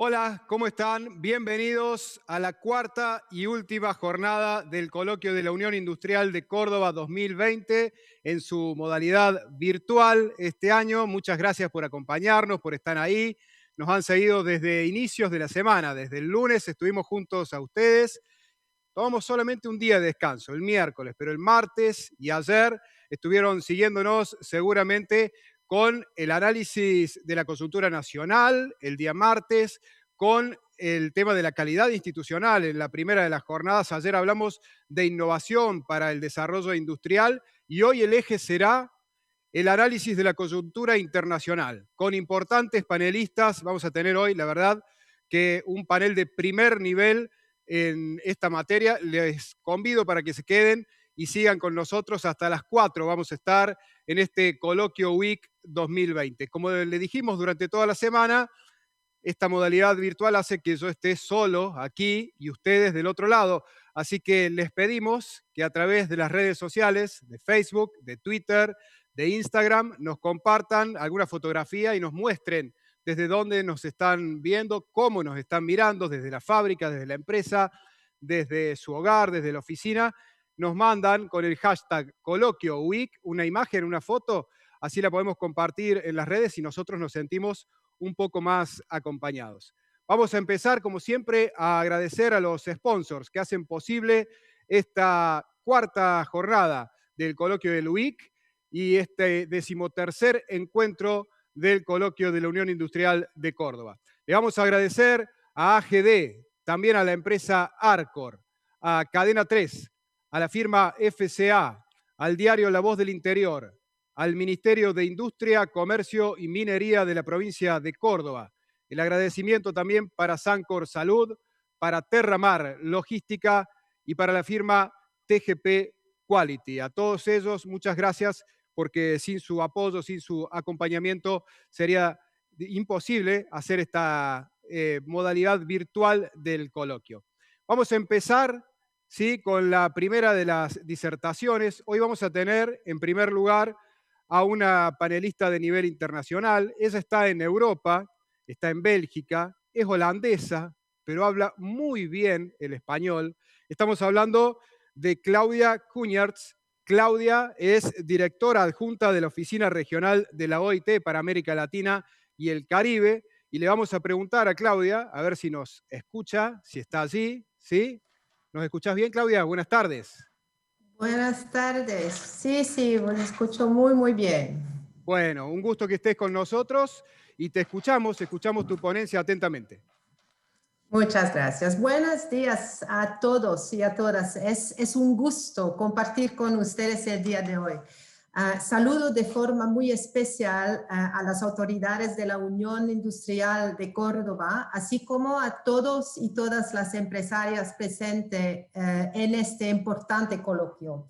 Hola, ¿cómo están? Bienvenidos a la cuarta y última jornada del Coloquio de la Unión Industrial de Córdoba 2020 en su modalidad virtual este año. Muchas gracias por acompañarnos, por estar ahí. Nos han seguido desde inicios de la semana, desde el lunes estuvimos juntos a ustedes. Tomamos solamente un día de descanso, el miércoles, pero el martes y ayer estuvieron siguiéndonos seguramente con el análisis de la coyuntura nacional, el día martes, con el tema de la calidad institucional en la primera de las jornadas. Ayer hablamos de innovación para el desarrollo industrial y hoy el eje será el análisis de la coyuntura internacional. Con importantes panelistas, vamos a tener hoy, la verdad, que un panel de primer nivel en esta materia. Les convido para que se queden y sigan con nosotros hasta las 4. Vamos a estar en este Coloquio Week 2020. Como le dijimos durante toda la semana, esta modalidad virtual hace que yo esté solo aquí y ustedes del otro lado. Así que les pedimos que a través de las redes sociales, de Facebook, de Twitter, de Instagram, nos compartan alguna fotografía y nos muestren desde dónde nos están viendo, cómo nos están mirando, desde la fábrica, desde la empresa, desde su hogar, desde la oficina. Nos mandan con el hashtag Coloquio Week una imagen, una foto, así la podemos compartir en las redes y nosotros nos sentimos un poco más acompañados. Vamos a empezar, como siempre, a agradecer a los sponsors que hacen posible esta cuarta jornada del Coloquio del UIC y este 13º encuentro del Coloquio de la Unión Industrial de Córdoba. Le vamos a agradecer a AGD, también a la empresa Arcor, a Cadena 3, a la firma FCA, al diario La Voz del Interior, al Ministerio de Industria, Comercio y Minería de la provincia de Córdoba. El agradecimiento también para Sancor Salud, para Terramar Logística y para la firma TGP Quality. A todos ellos, muchas gracias, porque sin su apoyo, sin su acompañamiento, sería imposible hacer esta modalidad virtual del coloquio. Vamos a empezar, ¿sí?, con la primera de las disertaciones. Hoy vamos a tener, en primer lugar, a una panelista de nivel internacional. Ella está en Europa, está en Bélgica, es holandesa, pero habla muy bien el español. Estamos hablando de Claudia Cunhartz. Claudia es directora adjunta de la Oficina Regional de la OIT para América Latina y el Caribe. Y le vamos a preguntar a Claudia, a ver si nos escucha, si está allí, ¿sí? ¿Nos escuchás bien, Claudia? Buenas tardes. Buenas tardes. Sí, sí, os escucho muy, muy bien. Bueno, un gusto que estés con nosotros y te escuchamos tu ponencia atentamente. Muchas gracias. Buenos días a todos y a todas. Es un gusto compartir con ustedes el día de hoy. Saludo de forma muy especial a las autoridades de la Unión Industrial de Córdoba, así como a todos y todas las empresarias presentes en este importante coloquio.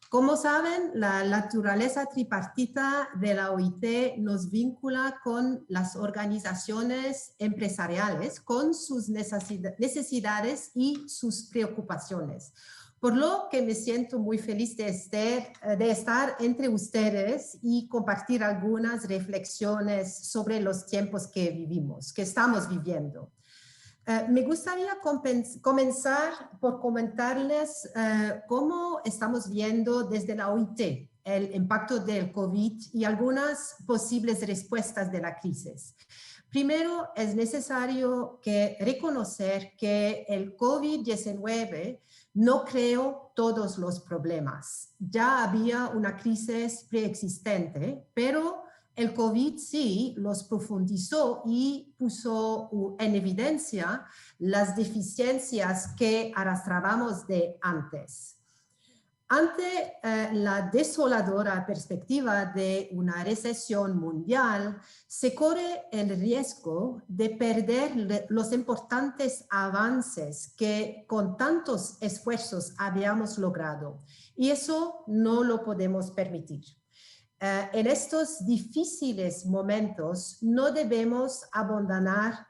Como saben, la naturaleza tripartita de la OIT nos vincula con las organizaciones empresariales, con sus necesidades y sus preocupaciones. Por lo que me siento muy feliz de estar entre ustedes y compartir algunas reflexiones sobre los tiempos que vivimos, que estamos viviendo. Me gustaría comenzar por comentarles cómo estamos viendo desde la OIT el impacto del COVID y algunas posibles respuestas de la crisis. Primero, es necesario reconocer que el COVID-19 no creó todos los problemas. Ya había una crisis preexistente, pero el COVID sí los profundizó y puso en evidencia las deficiencias que arrastrábamos de antes. Ante la desoladora perspectiva de una recesión mundial, se corre el riesgo de perder los importantes avances que con tantos esfuerzos habíamos logrado. Y eso no lo podemos permitir. En estos difíciles momentos no debemos abandonar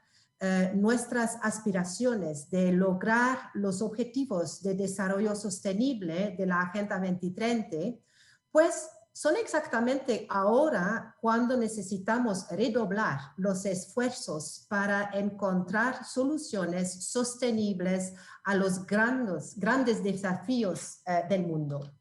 nuestras aspiraciones de lograr los objetivos de desarrollo sostenible de la Agenda 2030, pues son exactamente ahora cuando necesitamos redoblar los esfuerzos para encontrar soluciones sostenibles a los grandes desafíos del mundo,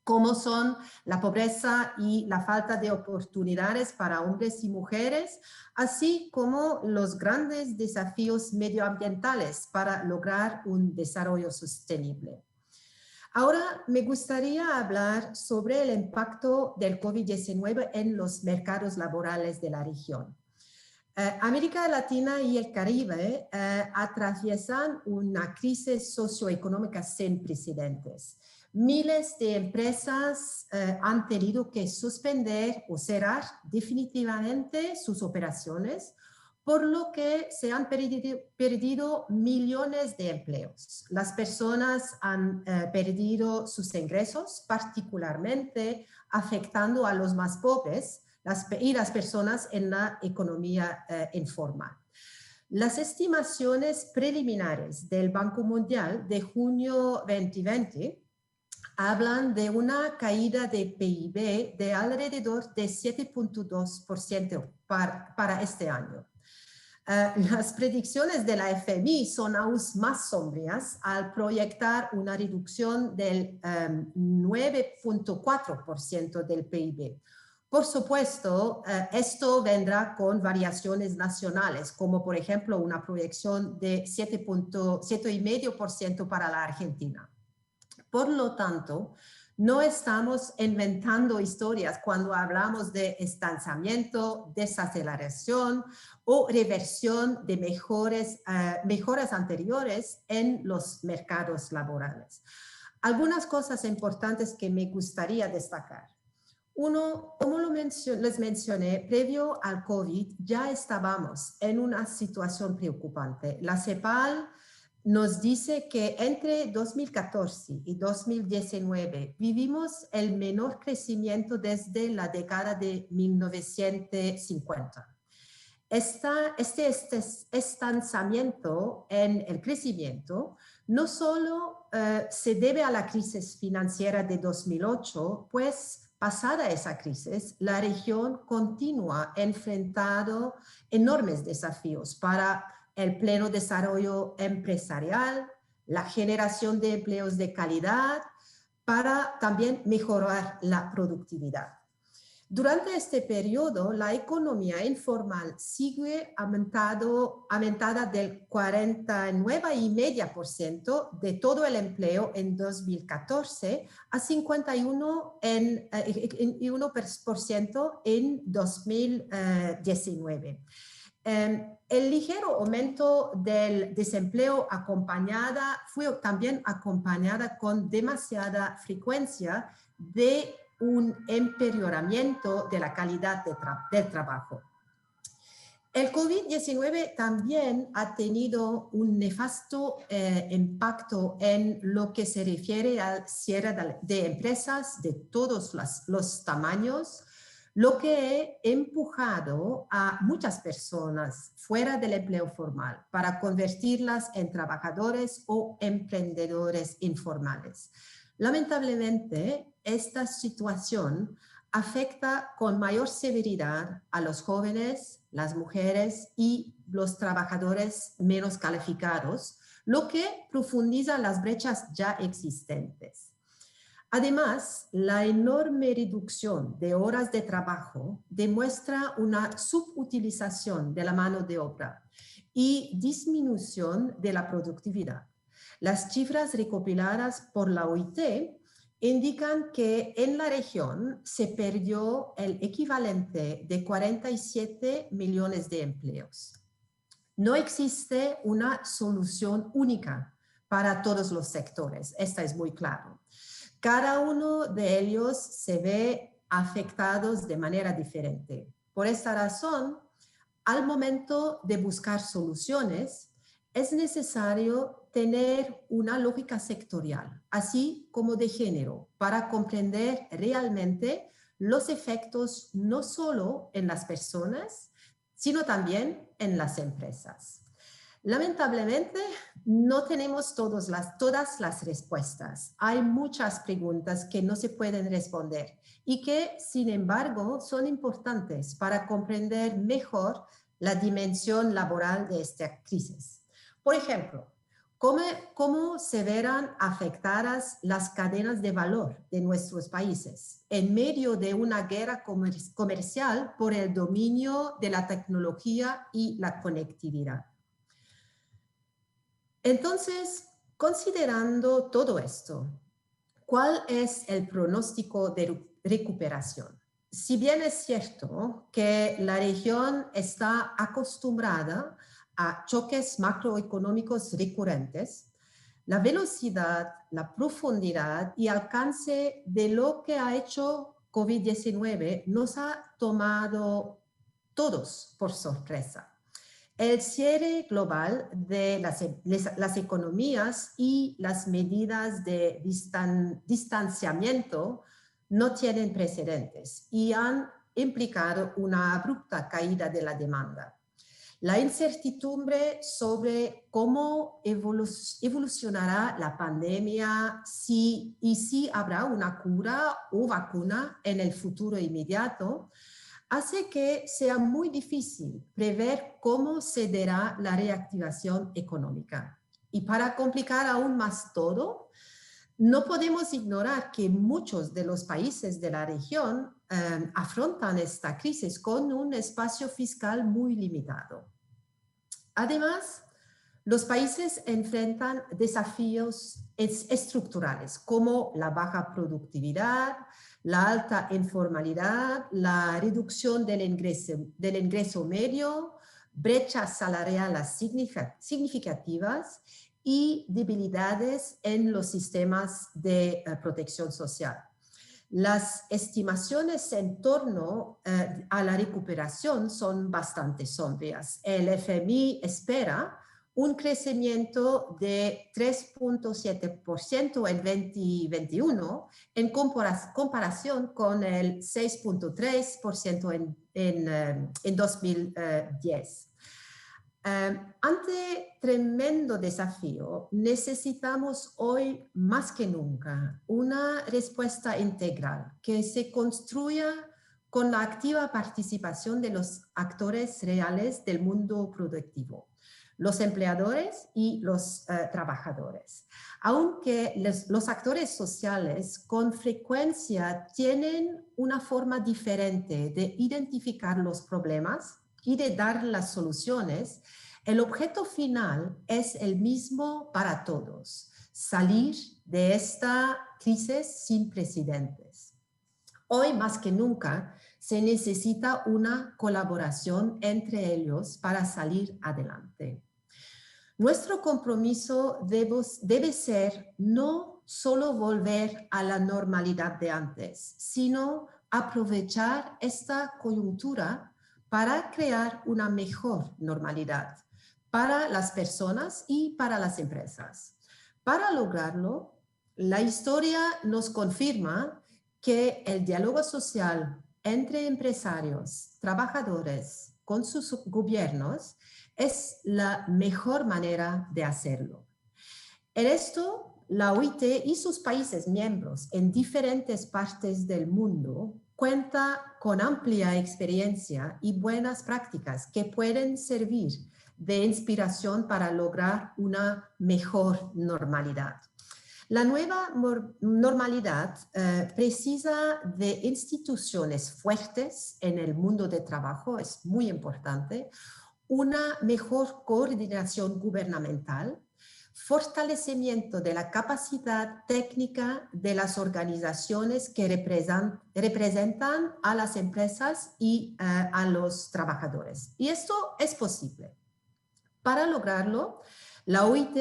como son la pobreza y la falta de oportunidades para hombres y mujeres, así como los grandes desafíos medioambientales para lograr un desarrollo sostenible. Ahora me gustaría hablar sobre el impacto del COVID-19 en los mercados laborales de la región. América Latina y el Caribe atraviesan una crisis socioeconómica sin precedentes. Miles de empresas han tenido que suspender o cerrar definitivamente sus operaciones, por lo que se han perdido millones de empleos. Las personas han perdido sus ingresos, particularmente afectando a los más pobres y las personas en la economía informal. Las estimaciones preliminares del Banco Mundial de junio 2020 hablan de una caída de PIB de alrededor de 7.2% para este año. Las predicciones de la FMI son aún más sombrías al proyectar una reducción del 9.4% del PIB. Por supuesto, esto vendrá con variaciones nacionales, como por ejemplo una proyección de 7.5% para la Argentina. Por lo tanto, no estamos inventando historias cuando hablamos de estancamiento, desaceleración o reversión de mejoras anteriores en los mercados laborales. Algunas cosas importantes que me gustaría destacar. Uno, como les mencioné, previo al COVID ya estábamos en una situación preocupante. La CEPAL nos dice que entre 2014 y 2019 vivimos el menor crecimiento desde la década de 1950. Este estancamiento en el crecimiento no solo se debe a la crisis financiera de 2008, pues pasada esa crisis, la región continúa enfrentando enormes desafíos para el pleno desarrollo empresarial, la generación de empleos de calidad, para también mejorar la productividad. Durante este periodo, la economía informal sigue aumentada del 49,5% de todo el empleo en 2014 a 51% en 2019. El ligero aumento del desempleo fue también acompañada con demasiada frecuencia de un empeoramiento de la calidad del trabajo. El COVID-19 también ha tenido un nefasto impacto en lo que se refiere al cierre de empresas de todos los tamaños, lo que ha empujado a muchas personas fuera del empleo formal para convertirlas en trabajadores o emprendedores informales. Lamentablemente, esta situación afecta con mayor severidad a los jóvenes, las mujeres y los trabajadores menos calificados, lo que profundiza las brechas ya existentes. Además, la enorme reducción de horas de trabajo demuestra una subutilización de la mano de obra y disminución de la productividad. Las cifras recopiladas por la OIT indican que en la región se perdió el equivalente de 47 millones de empleos. No existe una solución única para todos los sectores, esta es muy claro. Cada uno de ellos se ve afectados de manera diferente. Por esta razón, al momento de buscar soluciones, es necesario tener una lógica sectorial, así como de género, para comprender realmente los efectos no solo en las personas, sino también en las empresas. Lamentablemente, no tenemos todas las respuestas. Hay muchas preguntas que no se pueden responder y que, sin embargo, son importantes para comprender mejor la dimensión laboral de esta crisis. Por ejemplo, ¿cómo se verán afectadas las cadenas de valor de nuestros países en medio de una guerra comercial por el dominio de la tecnología y la conectividad? Entonces, considerando todo esto, ¿cuál es el pronóstico de recuperación? Si bien es cierto que la región está acostumbrada a choques macroeconómicos recurrentes, la velocidad, la profundidad y alcance de lo que ha hecho COVID-19 nos ha tomado todos por sorpresa. El cierre global de las economías y las medidas de distanciamiento no tienen precedentes y han implicado una abrupta caída de la demanda. La incertidumbre sobre cómo evolucionará la pandemia y si habrá una cura o vacuna en el futuro inmediato hace que sea muy difícil prever cómo se dará la reactivación económica. Y para complicar aún más todo, no podemos ignorar que muchos de los países de la región afrontan esta crisis con un espacio fiscal muy limitado. Además, los países enfrentan desafíos estructurales como la baja productividad, la alta informalidad, la reducción del ingreso medio, brechas salariales significativas y debilidades en los sistemas de protección social. Las estimaciones en torno a la recuperación son bastante sombrías. El FMI espera un crecimiento de 3.7% en 2021 en comparación con el 6.3% en 2010. Ante tremendo desafío, necesitamos hoy más que nunca una respuesta integral que se construya con la activa participación de los actores reales del mundo productivo, los empleadores y los trabajadores. Aunque los actores sociales con frecuencia tienen una forma diferente de identificar los problemas y de dar las soluciones, el objeto final es el mismo para todos: salir de esta crisis sin precedentes. Hoy más que nunca se necesita una colaboración entre ellos para salir adelante. Nuestro compromiso debe ser no solo volver a la normalidad de antes, sino aprovechar esta coyuntura para crear una mejor normalidad para las personas y para las empresas. Para lograrlo, la historia nos confirma que el diálogo social entre empresarios, trabajadores, con sus gobiernos, es la mejor manera de hacerlo. En esto, la OIT y sus países miembros en diferentes partes del mundo cuenta con amplia experiencia y buenas prácticas que pueden servir de inspiración para lograr una mejor normalidad. La nueva normalidad precisa de instituciones fuertes en el mundo de trabajo, es muy importante, una mejor coordinación gubernamental, fortalecimiento de la capacidad técnica de las organizaciones que representan a las empresas y a los trabajadores. Y esto es posible. Para lograrlo, la OIT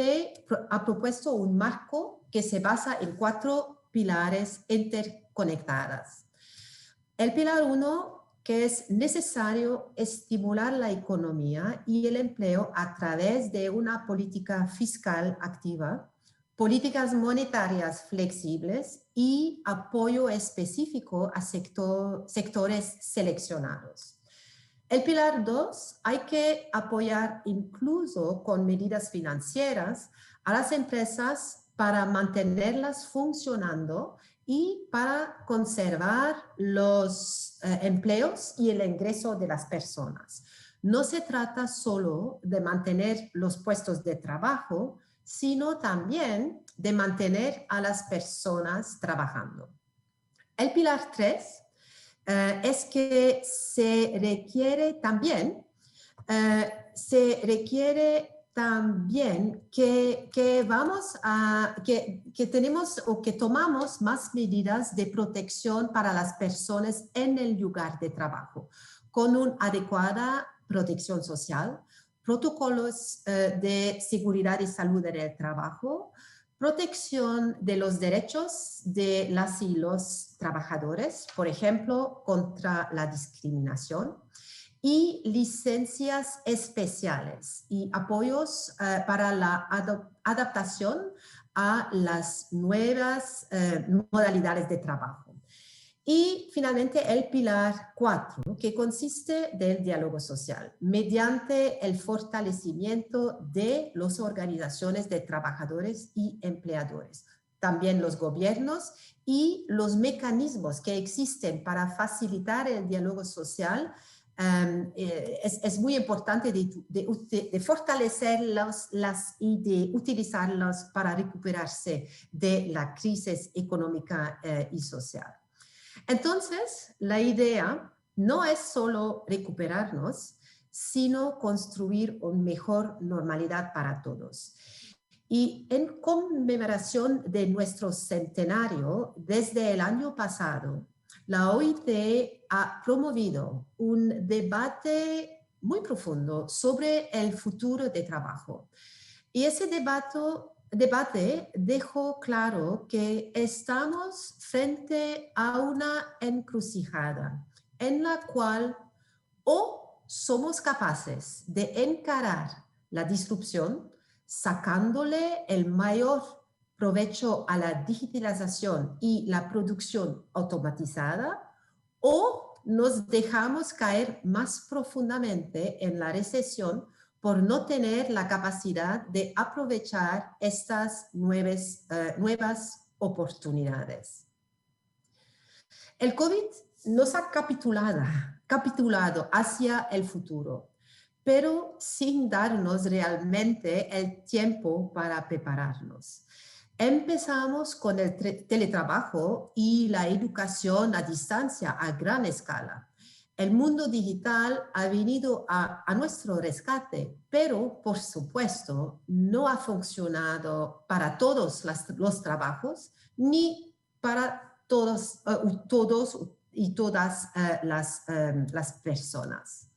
ha propuesto un marco que se basa en 4 pilares interconectados. El pilar 1, que es necesario estimular la economía y el empleo a través de una política fiscal activa, políticas monetarias flexibles y apoyo específico a sectores seleccionados. El pilar 2, hay que apoyar incluso con medidas financieras a las empresas para mantenerlas funcionando y para conservar los empleos y el ingreso de las personas. No se trata solo de mantener los puestos de trabajo, sino también de mantener a las personas trabajando. El pilar 3 es que se requiere también que tenemos o que tomamos más medidas de protección para las personas en el lugar de trabajo, con una adecuada protección social, protocolos de seguridad y salud en el trabajo, protección de los derechos de las y los trabajadores, por ejemplo, contra la discriminación, y licencias especiales y apoyos para la adaptación a las nuevas modalidades de trabajo. Y finalmente el pilar 4, que consiste del diálogo social, mediante el fortalecimiento de las organizaciones de trabajadores y empleadores, también los gobiernos y los mecanismos que existen para facilitar el diálogo social. Es muy importante de fortalecerlos y de utilizarlos para recuperarse de la crisis económica y social. Entonces, la idea no es solo recuperarnos, sino construir una mejor normalidad para todos. Y en conmemoración de nuestro centenario, desde el año pasado, la OIT ha promovido un debate muy profundo sobre el futuro de trabajo. Y ese debate dejó claro que estamos frente a una encrucijada en la cual o somos capaces de encarar la disrupción sacándole el mayor provecho a la digitalización y la producción automatizada, o nos dejamos caer más profundamente en la recesión por no tener la capacidad de aprovechar estas nuevas oportunidades. El COVID nos ha capitulado hacia el futuro, pero sin darnos realmente el tiempo para prepararnos. Empezamos con el teletrabajo y la educación a distancia a gran escala. El mundo digital ha venido a nuestro rescate, pero por supuesto no ha funcionado para todos los trabajos ni para todos y todas las personas.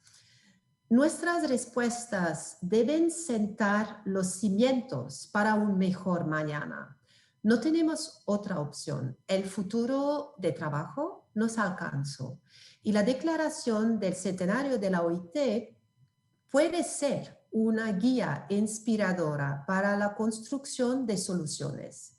Nuestras respuestas deben sentar los cimientos para un mejor mañana. No tenemos otra opción. El futuro de trabajo nos alcanzó y la declaración del centenario de la OIT puede ser una guía inspiradora para la construcción de soluciones.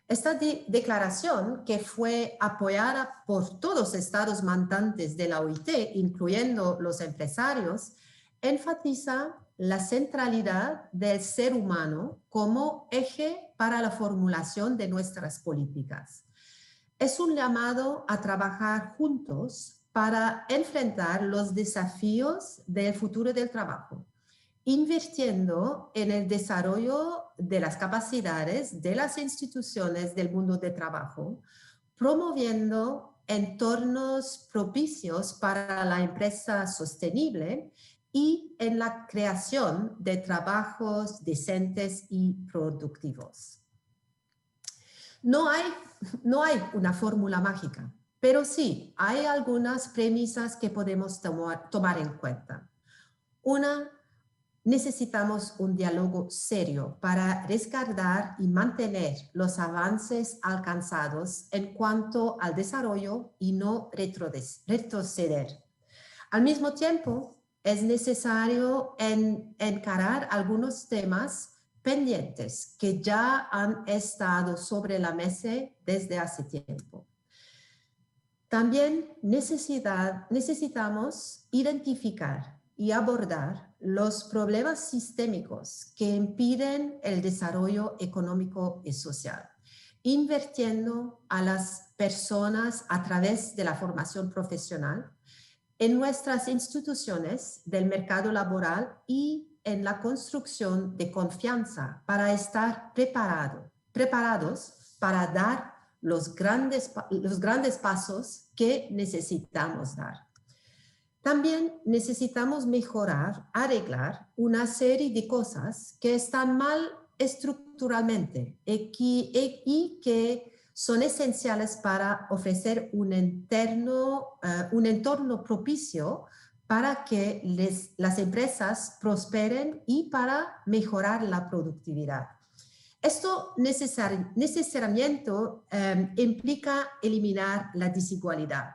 Esta declaración, que fue apoyada por todos los estados mandantes de la OIT, incluyendo los empresarios, enfatiza la centralidad del ser humano como eje para la formulación de nuestras políticas. Es un llamado a trabajar juntos para enfrentar los desafíos del futuro del trabajo, invirtiendo en el desarrollo de las capacidades de las instituciones del mundo de trabajo, promoviendo entornos propicios para la empresa sostenible y en la creación de trabajos decentes y productivos. No hay una fórmula mágica, pero sí hay algunas premisas que podemos tomar en cuenta. Una, necesitamos un diálogo serio para resguardar y mantener los avances alcanzados en cuanto al desarrollo y no retroceder. Al mismo tiempo, es necesario encarar algunos temas pendientes que ya han estado sobre la mesa desde hace tiempo. También necesitamos identificar y abordar los problemas sistémicos que impiden el desarrollo económico y social, invirtiendo a las personas a través de la formación profesional en nuestras instituciones del mercado laboral y en la construcción de confianza para estar preparados para dar los grandes pasos que necesitamos dar. También necesitamos mejorar, arreglar una serie de cosas que están mal estructuralmente y que son esenciales para ofrecer un entorno propicio para que las empresas prosperen y para mejorar la productividad. Esto necesariamente implica eliminar la desigualdad,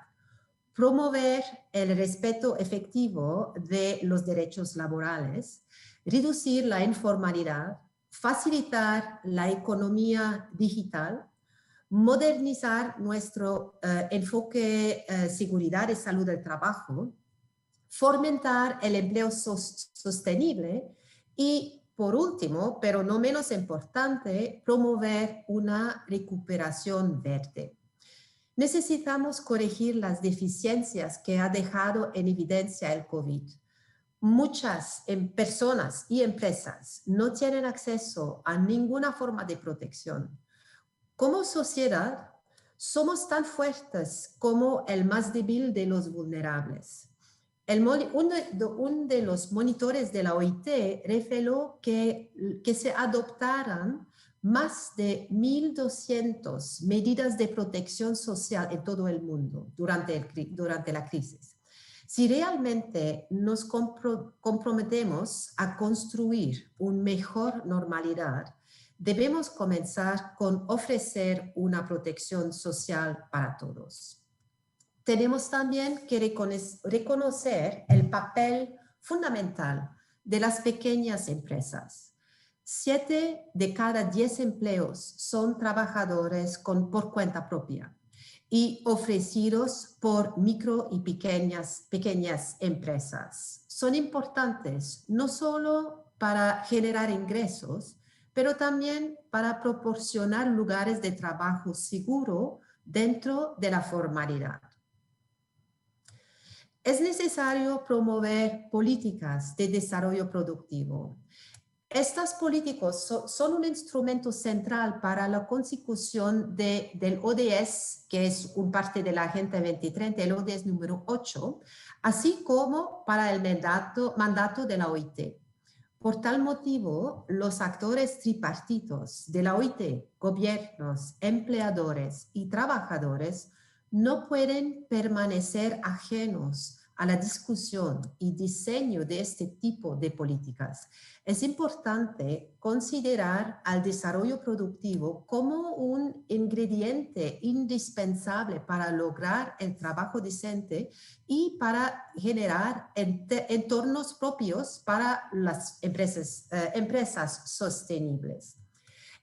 promover el respeto efectivo de los derechos laborales, reducir la informalidad, facilitar la economía digital, modernizar nuestro enfoque seguridad y salud del trabajo, fomentar el empleo sostenible y, por último, pero no menos importante, promover una recuperación verde. Necesitamos corregir las deficiencias que ha dejado en evidencia el COVID. Muchas personas y empresas no tienen acceso a ninguna forma de protección. Como sociedad, somos tan fuertes como el más débil de los vulnerables. Uno de los monitores de la OIT reveló que se adoptaran más de 1.200 medidas de protección social en todo el mundo durante la crisis. Si realmente nos comprometemos a construir una mejor normalidad, debemos comenzar con ofrecer una protección social para todos. Tenemos también que reconocer el papel fundamental de las pequeñas empresas. 7 de cada 10 empleos son trabajadores por cuenta propia y ofrecidos por micro y pequeñas empresas. Son importantes no solo para generar ingresos, pero también para proporcionar lugares de trabajo seguro dentro de la formalidad. Es necesario promover políticas de desarrollo productivo. Estas políticas son un instrumento central para la consecución del ODS, que es un parte de la Agenda 2030, el ODS número 8, así como para el mandato de la OIT. Por tal motivo, los actores tripartitos de la OIT, gobiernos, empleadores y trabajadores, no pueden permanecer ajenos a la discusión y diseño de este tipo de políticas. Es importante considerar al desarrollo productivo como un ingrediente indispensable para lograr el trabajo decente y para generar entornos propios para las empresas sostenibles.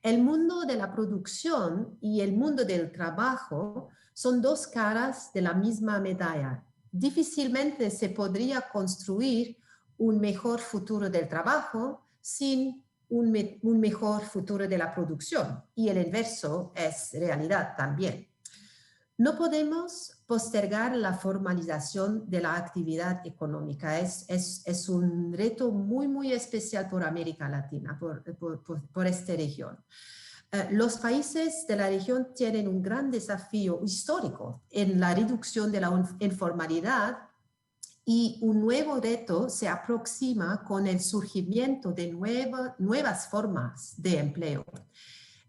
El mundo de la producción y el mundo del trabajo son dos caras de la misma medalla. Difícilmente se podría construir un mejor futuro del trabajo sin un mejor futuro de la producción, y el inverso es realidad también. No podemos postergar la formalización de la actividad económica. Es un reto muy, muy especial por América Latina, por esta región. Los países de la región tienen un gran desafío histórico en la reducción de la informalidad, y un nuevo reto se aproxima con el surgimiento de nuevas formas de empleo.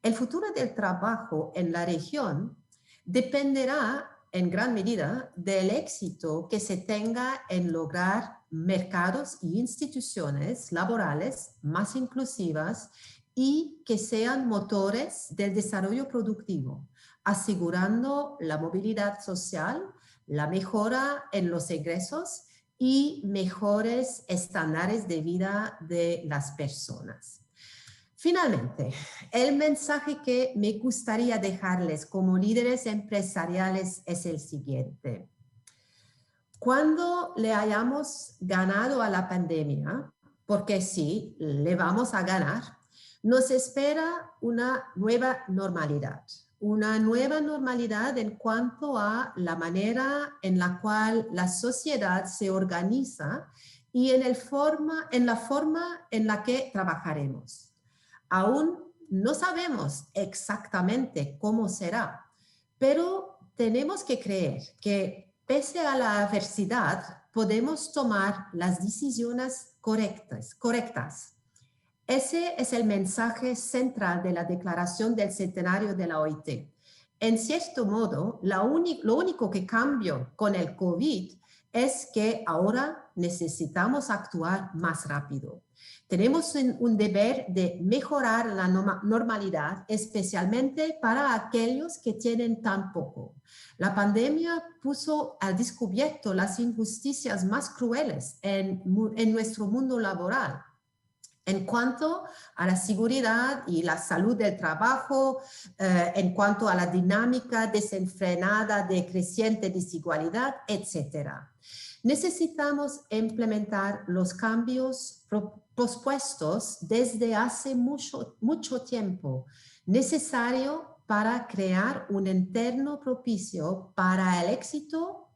El futuro del trabajo en la región dependerá en gran medida del éxito que se tenga en lograr mercados y instituciones laborales más inclusivas y que sean motores del desarrollo productivo, asegurando la movilidad social, la mejora en los ingresos y mejores estándares de vida de las personas. Finalmente, el mensaje que me gustaría dejarles como líderes empresariales es el siguiente. Cuando le hayamos ganado a la pandemia, porque sí, le vamos a ganar, nos espera una nueva normalidad. Una nueva normalidad en cuanto a la manera en la cual la sociedad se organiza y en la forma en la que trabajaremos. Aún no sabemos exactamente cómo será, pero tenemos que creer que pese a la adversidad podemos tomar las decisiones correctas. Ese es el mensaje central de la declaración del centenario de la OIT. En cierto modo, lo único que cambió con el COVID es que ahora necesitamos actuar más rápido. Tenemos un deber de mejorar la normalidad, especialmente para aquellos que tienen tan poco. La pandemia puso al descubierto las injusticias más crueles en nuestro mundo laboral. En cuanto a la seguridad y la salud del trabajo, en cuanto a la dinámica desenfrenada de creciente desigualdad, etc. Necesitamos implementar los cambios propuestos desde hace mucho tiempo, necesario para crear un entorno propicio para el éxito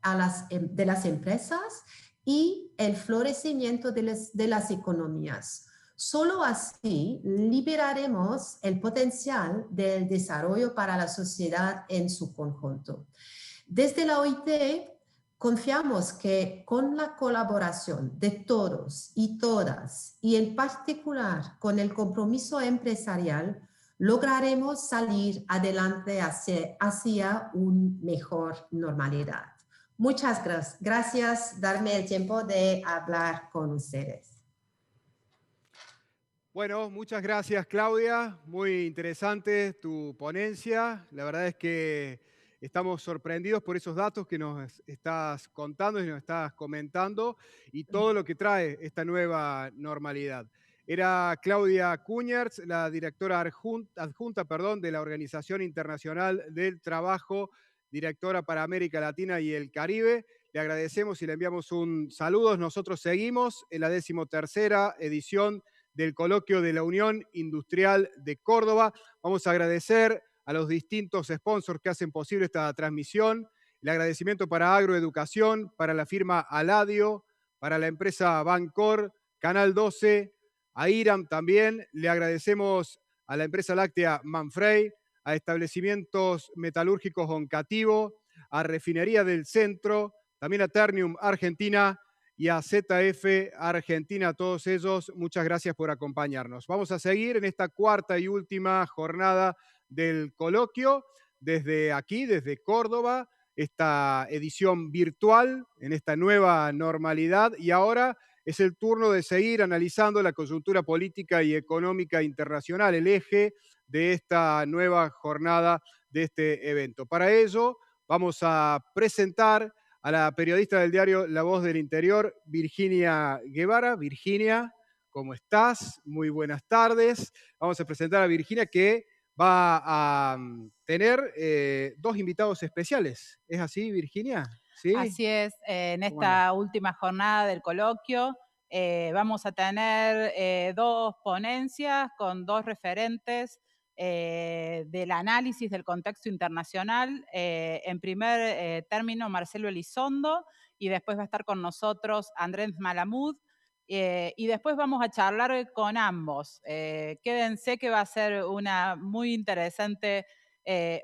de las empresas y el florecimiento de las economías. Solo así liberaremos el potencial del desarrollo para la sociedad en su conjunto. Desde la OIT, confiamos que con la colaboración de todos y todas, y en particular con el compromiso empresarial, lograremos salir adelante hacia una mejor normalidad. Muchas gracias por darme el tiempo de hablar con ustedes. Bueno, muchas gracias, Claudia. Muy interesante tu ponencia. La verdad es que estamos sorprendidos por esos datos que nos estás contando y nos estás comentando y todo lo que trae esta nueva normalidad. Era Claudia Cuniertz, la directora adjunta de la Organización Internacional del Trabajo, directora para América Latina y el Caribe. Le agradecemos y le enviamos un saludo. Nosotros seguimos en la 13ª edición del Coloquio de la Unión Industrial de Córdoba. Vamos a agradecer a los distintos sponsors que hacen posible esta transmisión. El agradecimiento para Agroeducación, para la firma Aladio, para la empresa Bancor, Canal 12, a IRAM también. Le agradecemos a la empresa láctea Manfrey, a establecimientos metalúrgicos Oncativo, a Refinería del Centro, también a Ternium Argentina y a ZF Argentina. A todos ellos, muchas gracias por acompañarnos. Vamos a seguir en esta cuarta y última jornada del coloquio desde aquí, desde Córdoba, esta edición virtual en esta nueva normalidad, y ahora es el turno de seguir analizando la coyuntura política y económica internacional, el eje de esta nueva jornada de este evento. Para ello, vamos a presentar a la periodista del diario La Voz del Interior, Virginia Guevara. Virginia, ¿cómo estás? Muy buenas tardes. Vamos a presentar a Virginia, que va a tener dos invitados especiales. ¿Es así, Virginia? ¿Sí? Así es. En esta última jornada del coloquio vamos a tener dos ponencias con dos referentes del análisis del contexto internacional. En primer término, Marcelo Elizondo, y después va a estar con nosotros Andrés Malamud, y después vamos a charlar con ambos. Quédense que va a ser una muy interesante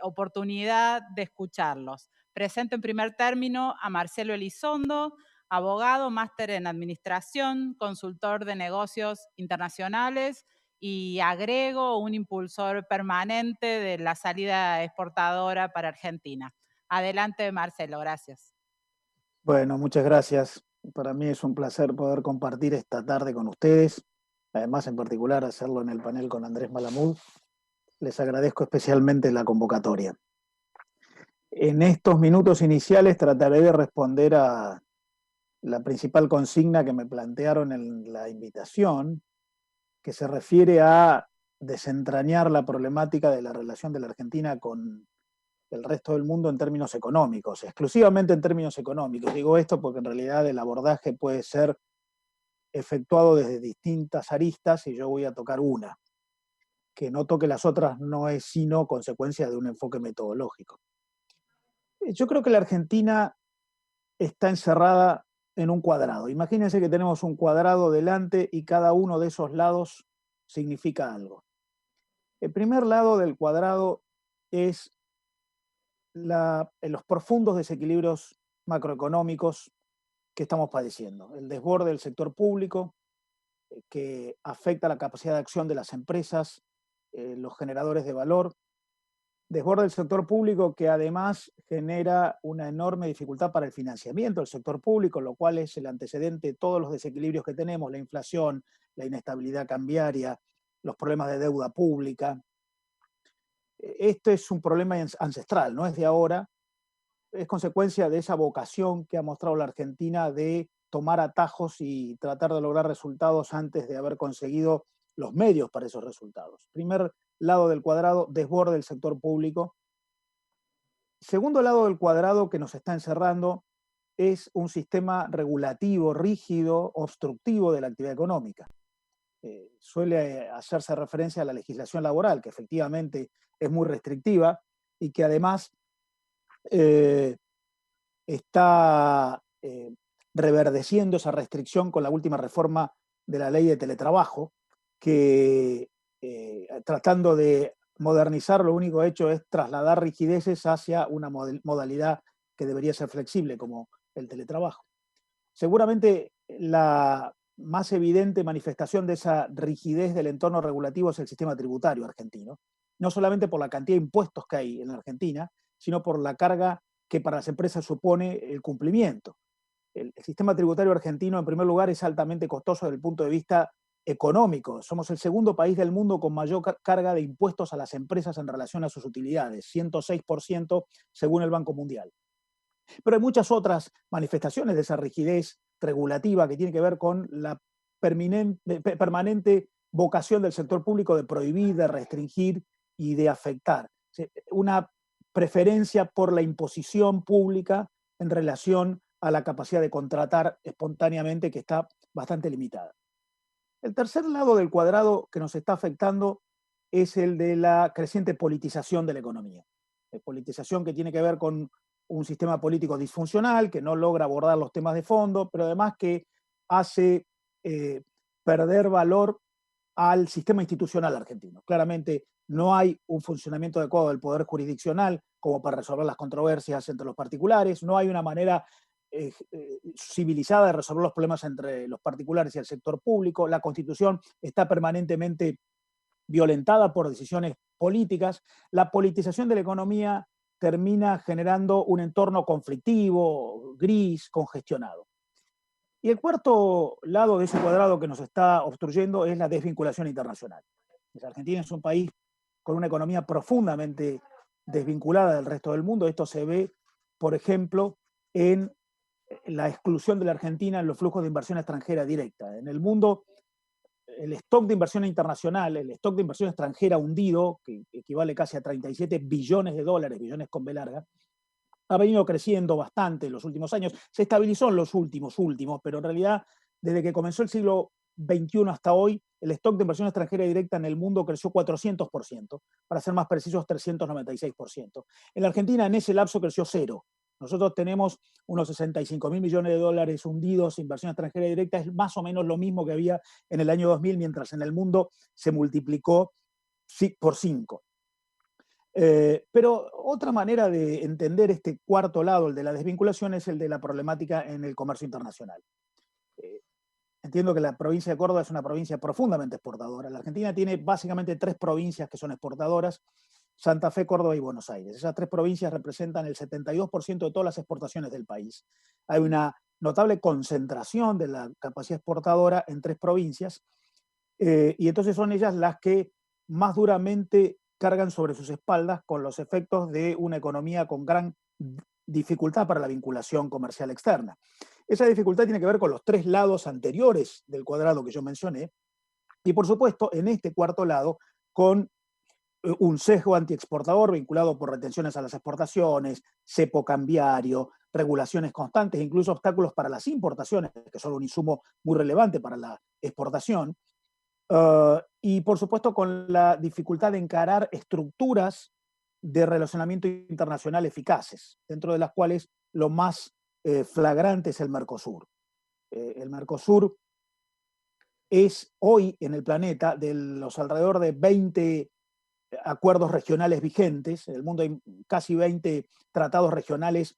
oportunidad de escucharlos. Presento en primer término a Marcelo Elizondo, abogado, máster en administración, consultor de negocios internacionales, y agrego un impulsor permanente de la salida exportadora para Argentina. Adelante, Marcelo, gracias. Bueno, muchas gracias. Para mí es un placer poder compartir esta tarde con ustedes, además en particular hacerlo en el panel con Andrés Malamud. Les agradezco especialmente la convocatoria. En estos minutos iniciales trataré de responder a la principal consigna que me plantearon en la invitación, que se refiere a desentrañar la problemática de la relación de la Argentina con el resto del mundo en términos económicos, exclusivamente en términos económicos. Digo esto porque en realidad el abordaje puede ser efectuado desde distintas aristas y yo voy a tocar una. Que no toque las otras no es sino consecuencia de un enfoque metodológico. Yo creo que la Argentina está encerrada en un cuadrado. Imagínense que tenemos un cuadrado delante y cada uno de esos lados significa algo. El primer lado del cuadrado es los profundos desequilibrios macroeconómicos que estamos padeciendo. El desborde del sector público, que afecta la capacidad de acción de las empresas, los generadores de valor. Desborde del sector público que además genera una enorme dificultad para el financiamiento del sector público, lo cual es el antecedente de todos los desequilibrios que tenemos, la inflación, la inestabilidad cambiaria, los problemas de deuda pública. Este es un problema ancestral, no es de ahora, es consecuencia de esa vocación que ha mostrado la Argentina de tomar atajos y tratar de lograr resultados antes de haber conseguido los medios para esos resultados. Primer lado del cuadrado, desborde del sector público. Segundo lado del cuadrado que nos está encerrando es un sistema regulativo, rígido, obstructivo de la actividad económica. Suele hacerse referencia a la legislación laboral, que efectivamente es muy restrictiva y que además está reverdeciendo esa restricción con la última reforma de la ley de teletrabajo, que tratando de modernizar, lo único hecho es trasladar rigideces hacia una modalidad que debería ser flexible, como el teletrabajo. Seguramente la más evidente manifestación de esa rigidez del entorno regulativo es el sistema tributario argentino, no solamente por la cantidad de impuestos que hay en la Argentina, sino por la carga que para las empresas supone el cumplimiento. El sistema tributario argentino, en primer lugar, es altamente costoso desde el punto de vista económico. Somos el segundo país del mundo con mayor carga de impuestos a las empresas en relación a sus utilidades, 106% según el Banco Mundial. Pero hay muchas otras manifestaciones de esa rigidez regulativa que tiene que ver con la permanente vocación del sector público de prohibir, de restringir y de afectar. Una preferencia por la imposición pública en relación a la capacidad de contratar espontáneamente, que está bastante limitada. El tercer lado del cuadrado que nos está afectando es el de la creciente politización de la economía. Politización que tiene que ver con un sistema político disfuncional, que no logra abordar los temas de fondo, pero además que hace perder valor al sistema institucional argentino. Claramente no hay un funcionamiento adecuado del poder jurisdiccional como para resolver las controversias entre los particulares, no hay una manera civilizada de resolver los problemas entre los particulares y el sector público, la Constitución está permanentemente violentada por decisiones políticas, la politización de la economía termina generando un entorno conflictivo, gris, congestionado. Y el cuarto lado de ese cuadrado que nos está obstruyendo es la desvinculación internacional. Argentina es un país con una economía profundamente desvinculada del resto del mundo. Esto se ve, por ejemplo, en la exclusión de la Argentina en los flujos de inversión extranjera directa. En el mundo, el stock de inversión internacional, el stock de inversión extranjera hundido, que equivale casi a 37 billones de dólares, billones con B larga, ha venido creciendo bastante en los últimos años. Se estabilizó en los últimos, pero en realidad, desde que comenzó el siglo XXI hasta hoy, el stock de inversión extranjera directa en el mundo creció 400%, para ser más precisos, 396%. En la Argentina, en ese lapso, creció cero. Nosotros tenemos unos 65.000 millones de dólares hundidos en inversión extranjera directa, es más o menos lo mismo que había en el año 2000, mientras en el mundo se multiplicó por 5. Pero otra manera de entender este cuarto lado, el de la desvinculación, es el de la problemática en el comercio internacional. Entiendo que la provincia de Córdoba es una provincia profundamente exportadora. La Argentina tiene básicamente 3 provincias que son exportadoras: Santa Fe, Córdoba y Buenos Aires. Esas 3 provincias representan el 72% de todas las exportaciones del país. Hay una notable concentración de la capacidad exportadora en 3 provincias, y entonces son ellas las que más duramente cargan sobre sus espaldas con los efectos de una economía con gran dificultad para la vinculación comercial externa. Esa dificultad tiene que ver con los 3 lados anteriores del cuadrado que yo mencioné, y por supuesto, en este cuarto lado, con un sesgo antiexportador vinculado por retenciones a las exportaciones, cepo cambiario, regulaciones constantes, incluso obstáculos para las importaciones, que son un insumo muy relevante para la exportación, y por supuesto con la dificultad de encarar estructuras de relacionamiento internacional eficaces, dentro de las cuales lo más flagrante es el Mercosur. El Mercosur es hoy en el planeta, de los alrededor de 20 acuerdos regionales vigentes, en el mundo hay casi 20 tratados regionales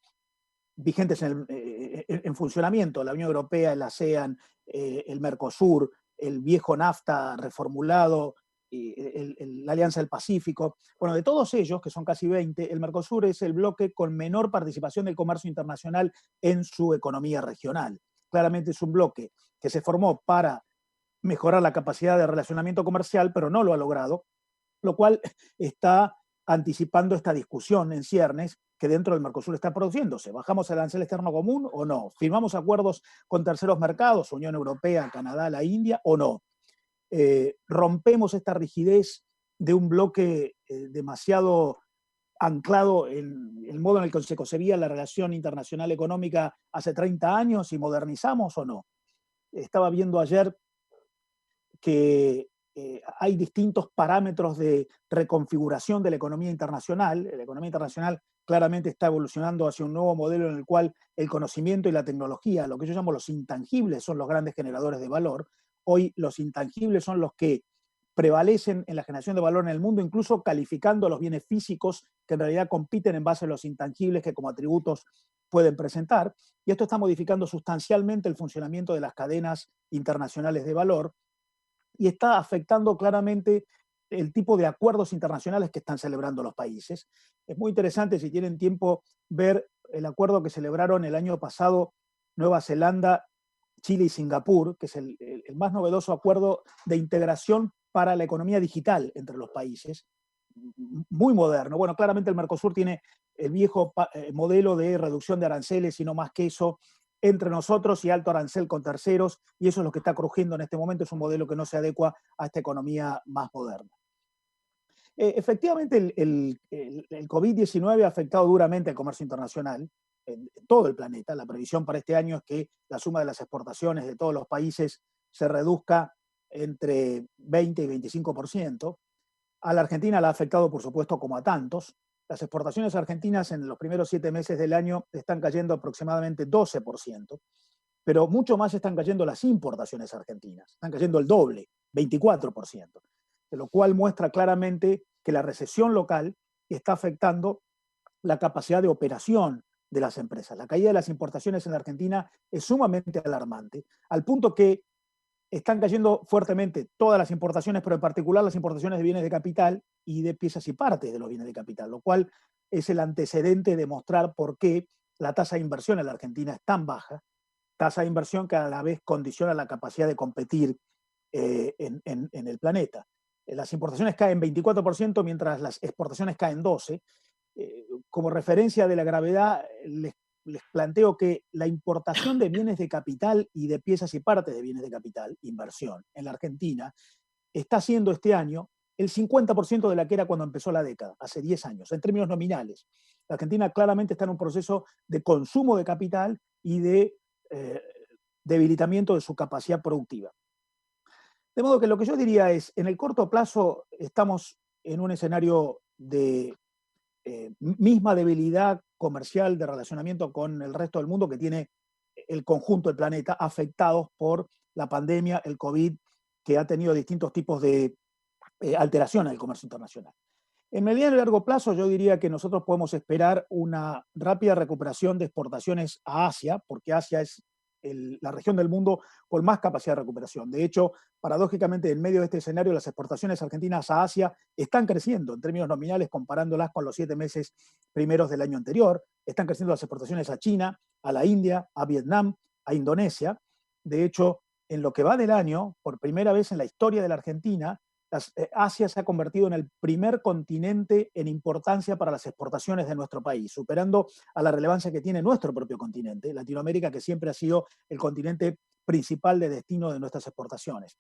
vigentes en funcionamiento, la Unión Europea, el ASEAN, el Mercosur, el viejo NAFTA reformulado, la Alianza del Pacífico. Bueno, de todos ellos, que son casi 20, el Mercosur es el bloque con menor participación del comercio internacional en su economía regional. Claramente es un bloque que se formó para mejorar la capacidad de relacionamiento comercial, pero no lo ha logrado, lo cual está anticipando esta discusión en ciernes que dentro del Mercosur está produciéndose. ¿Bajamos el arancel externo común o no? ¿Firmamos acuerdos con terceros mercados, Unión Europea, Canadá, la India, o no? ¿Rompemos esta rigidez de un bloque demasiado anclado en el modo en el que se concebía la relación internacional económica hace 30 años y modernizamos o no? Estaba viendo ayer que hay distintos parámetros de reconfiguración de la economía internacional. La economía internacional claramente está evolucionando hacia un nuevo modelo en el cual el conocimiento y la tecnología, lo que yo llamo los intangibles, son los grandes generadores de valor. Hoy los intangibles son los que prevalecen en la generación de valor en el mundo, incluso calificando los bienes físicos que en realidad compiten en base a los intangibles que como atributos pueden presentar. Y esto está modificando sustancialmente el funcionamiento de las cadenas internacionales de valor y está afectando claramente el tipo de acuerdos internacionales que están celebrando los países. Es muy interesante, si tienen tiempo, ver el acuerdo que celebraron el año pasado Nueva Zelanda, Chile y Singapur, que es el más novedoso acuerdo de integración para la economía digital entre los países, muy moderno. Bueno, claramente el Mercosur tiene el viejo modelo de reducción de aranceles y no más que eso, entre nosotros y alto arancel con terceros, y eso es lo que está crujiendo en este momento, es un modelo que no se adecua a esta economía más moderna. Efectivamente, el COVID-19 ha afectado duramente al comercio internacional en todo el planeta. La previsión para este año es que la suma de las exportaciones de todos los países se reduzca entre 20 y 25%. A la Argentina la ha afectado, por supuesto, como a tantos. Las exportaciones argentinas en los primeros 7 meses del año están cayendo aproximadamente 12%, pero mucho más están cayendo las importaciones argentinas, están cayendo el doble, 24%, de lo cual muestra claramente que la recesión local está afectando la capacidad de operación de las empresas. La caída de las importaciones en la Argentina es sumamente alarmante, al punto que están cayendo fuertemente todas las importaciones, pero en particular las importaciones de bienes de capital y de piezas y partes de los bienes de capital, lo cual es el antecedente de mostrar por qué la tasa de inversión en la Argentina es tan baja, tasa de inversión que a la vez condiciona la capacidad de competir en el planeta. Las importaciones caen 24%, mientras las exportaciones caen 12%. Como referencia de la gravedad, les planteo que la importación de bienes de capital y de piezas y partes de bienes de capital, inversión, en la Argentina, está siendo este año el 50% de la que era cuando empezó la década, hace 10 años, en términos nominales. La Argentina claramente está en un proceso de consumo de capital y de debilitamiento de su capacidad productiva. De modo que lo que yo diría es, en el corto plazo estamos en un escenario de misma debilidad comercial de relacionamiento con el resto del mundo que tiene el conjunto del planeta, afectados por la pandemia, el COVID, que ha tenido distintos tipos de alteraciones del comercio internacional. En mediano y largo plazo yo diría que nosotros podemos esperar una rápida recuperación de exportaciones a Asia, porque Asia es la región del mundo con más capacidad de recuperación. De hecho, paradójicamente, en medio de este escenario, las exportaciones argentinas a Asia están creciendo en términos nominales, comparándolas con los 7 meses primeros del año anterior. Están creciendo las exportaciones a China, a la India, a Vietnam, a Indonesia. De hecho, en lo que va del año, por primera vez en la historia de la Argentina, Asia se ha convertido en el primer continente en importancia para las exportaciones de nuestro país, superando a la relevancia que tiene nuestro propio continente, Latinoamérica, que siempre ha sido el continente principal de destino de nuestras exportaciones.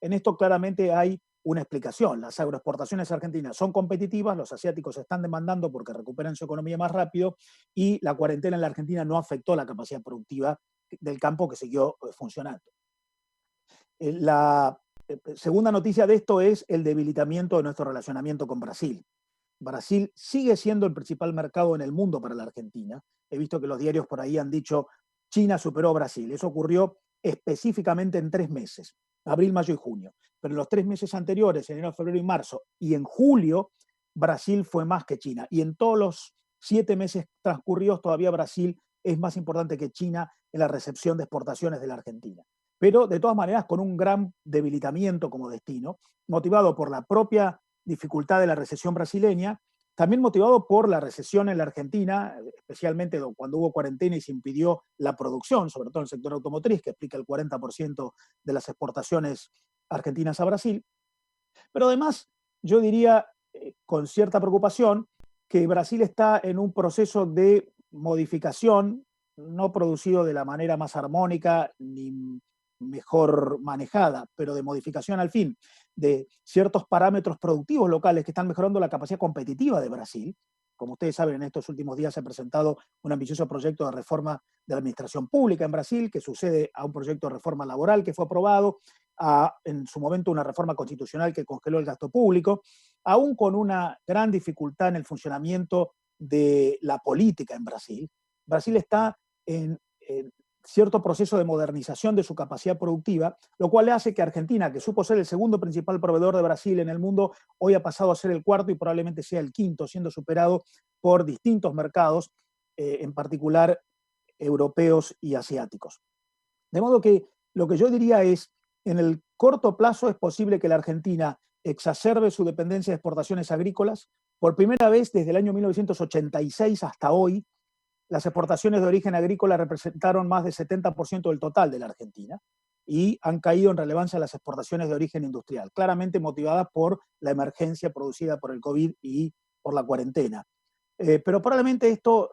En esto claramente hay una explicación. Las agroexportaciones argentinas son competitivas, los asiáticos están demandando porque recuperan su economía más rápido y la cuarentena en la Argentina no afectó la capacidad productiva del campo, que siguió funcionando. La segunda noticia de esto es el debilitamiento de nuestro relacionamiento con Brasil. Brasil sigue siendo el principal mercado en el mundo para la Argentina. He visto que los diarios por ahí han dicho China superó a Brasil. Eso ocurrió específicamente en 3 meses, abril, mayo y junio. Pero en los 3 meses anteriores, enero, febrero y marzo, y en julio, Brasil fue más que China. Y en todos los 7 meses transcurridos, todavía Brasil es más importante que China en la recepción de exportaciones de la Argentina. Pero de todas maneras con un gran debilitamiento como destino, motivado por la propia dificultad de la recesión brasileña, también motivado por la recesión en la Argentina, especialmente cuando hubo cuarentena y se impidió la producción, sobre todo en el sector automotriz, que explica el 40% de las exportaciones argentinas a Brasil. Pero además, yo diría con cierta preocupación que Brasil está en un proceso de modificación, no producido de la manera más armónica ni mejor manejada, pero de modificación al fin de ciertos parámetros productivos locales que están mejorando la capacidad competitiva de Brasil. Como ustedes saben, en estos últimos días se ha presentado un ambicioso proyecto de reforma de la administración pública en Brasil, que sucede a un proyecto de reforma laboral que fue aprobado, a, en su momento, una reforma constitucional que congeló el gasto público, aún con una gran dificultad en el funcionamiento de la política en Brasil. Brasil está en cierto proceso de modernización de su capacidad productiva, lo cual le hace que Argentina, que supo ser el segundo principal proveedor de Brasil en el mundo, hoy ha pasado a ser el cuarto y probablemente sea el quinto, siendo superado por distintos mercados, en particular europeos y asiáticos. De modo que lo que yo diría es, en el corto plazo es posible que la Argentina exacerbe su dependencia de exportaciones agrícolas. Por primera vez desde el año 1986 hasta hoy, las exportaciones de origen agrícola representaron más del 70% del total de la Argentina y han caído en relevancia las exportaciones de origen industrial, claramente motivadas por la emergencia producida por el COVID y por la cuarentena. Pero probablemente esto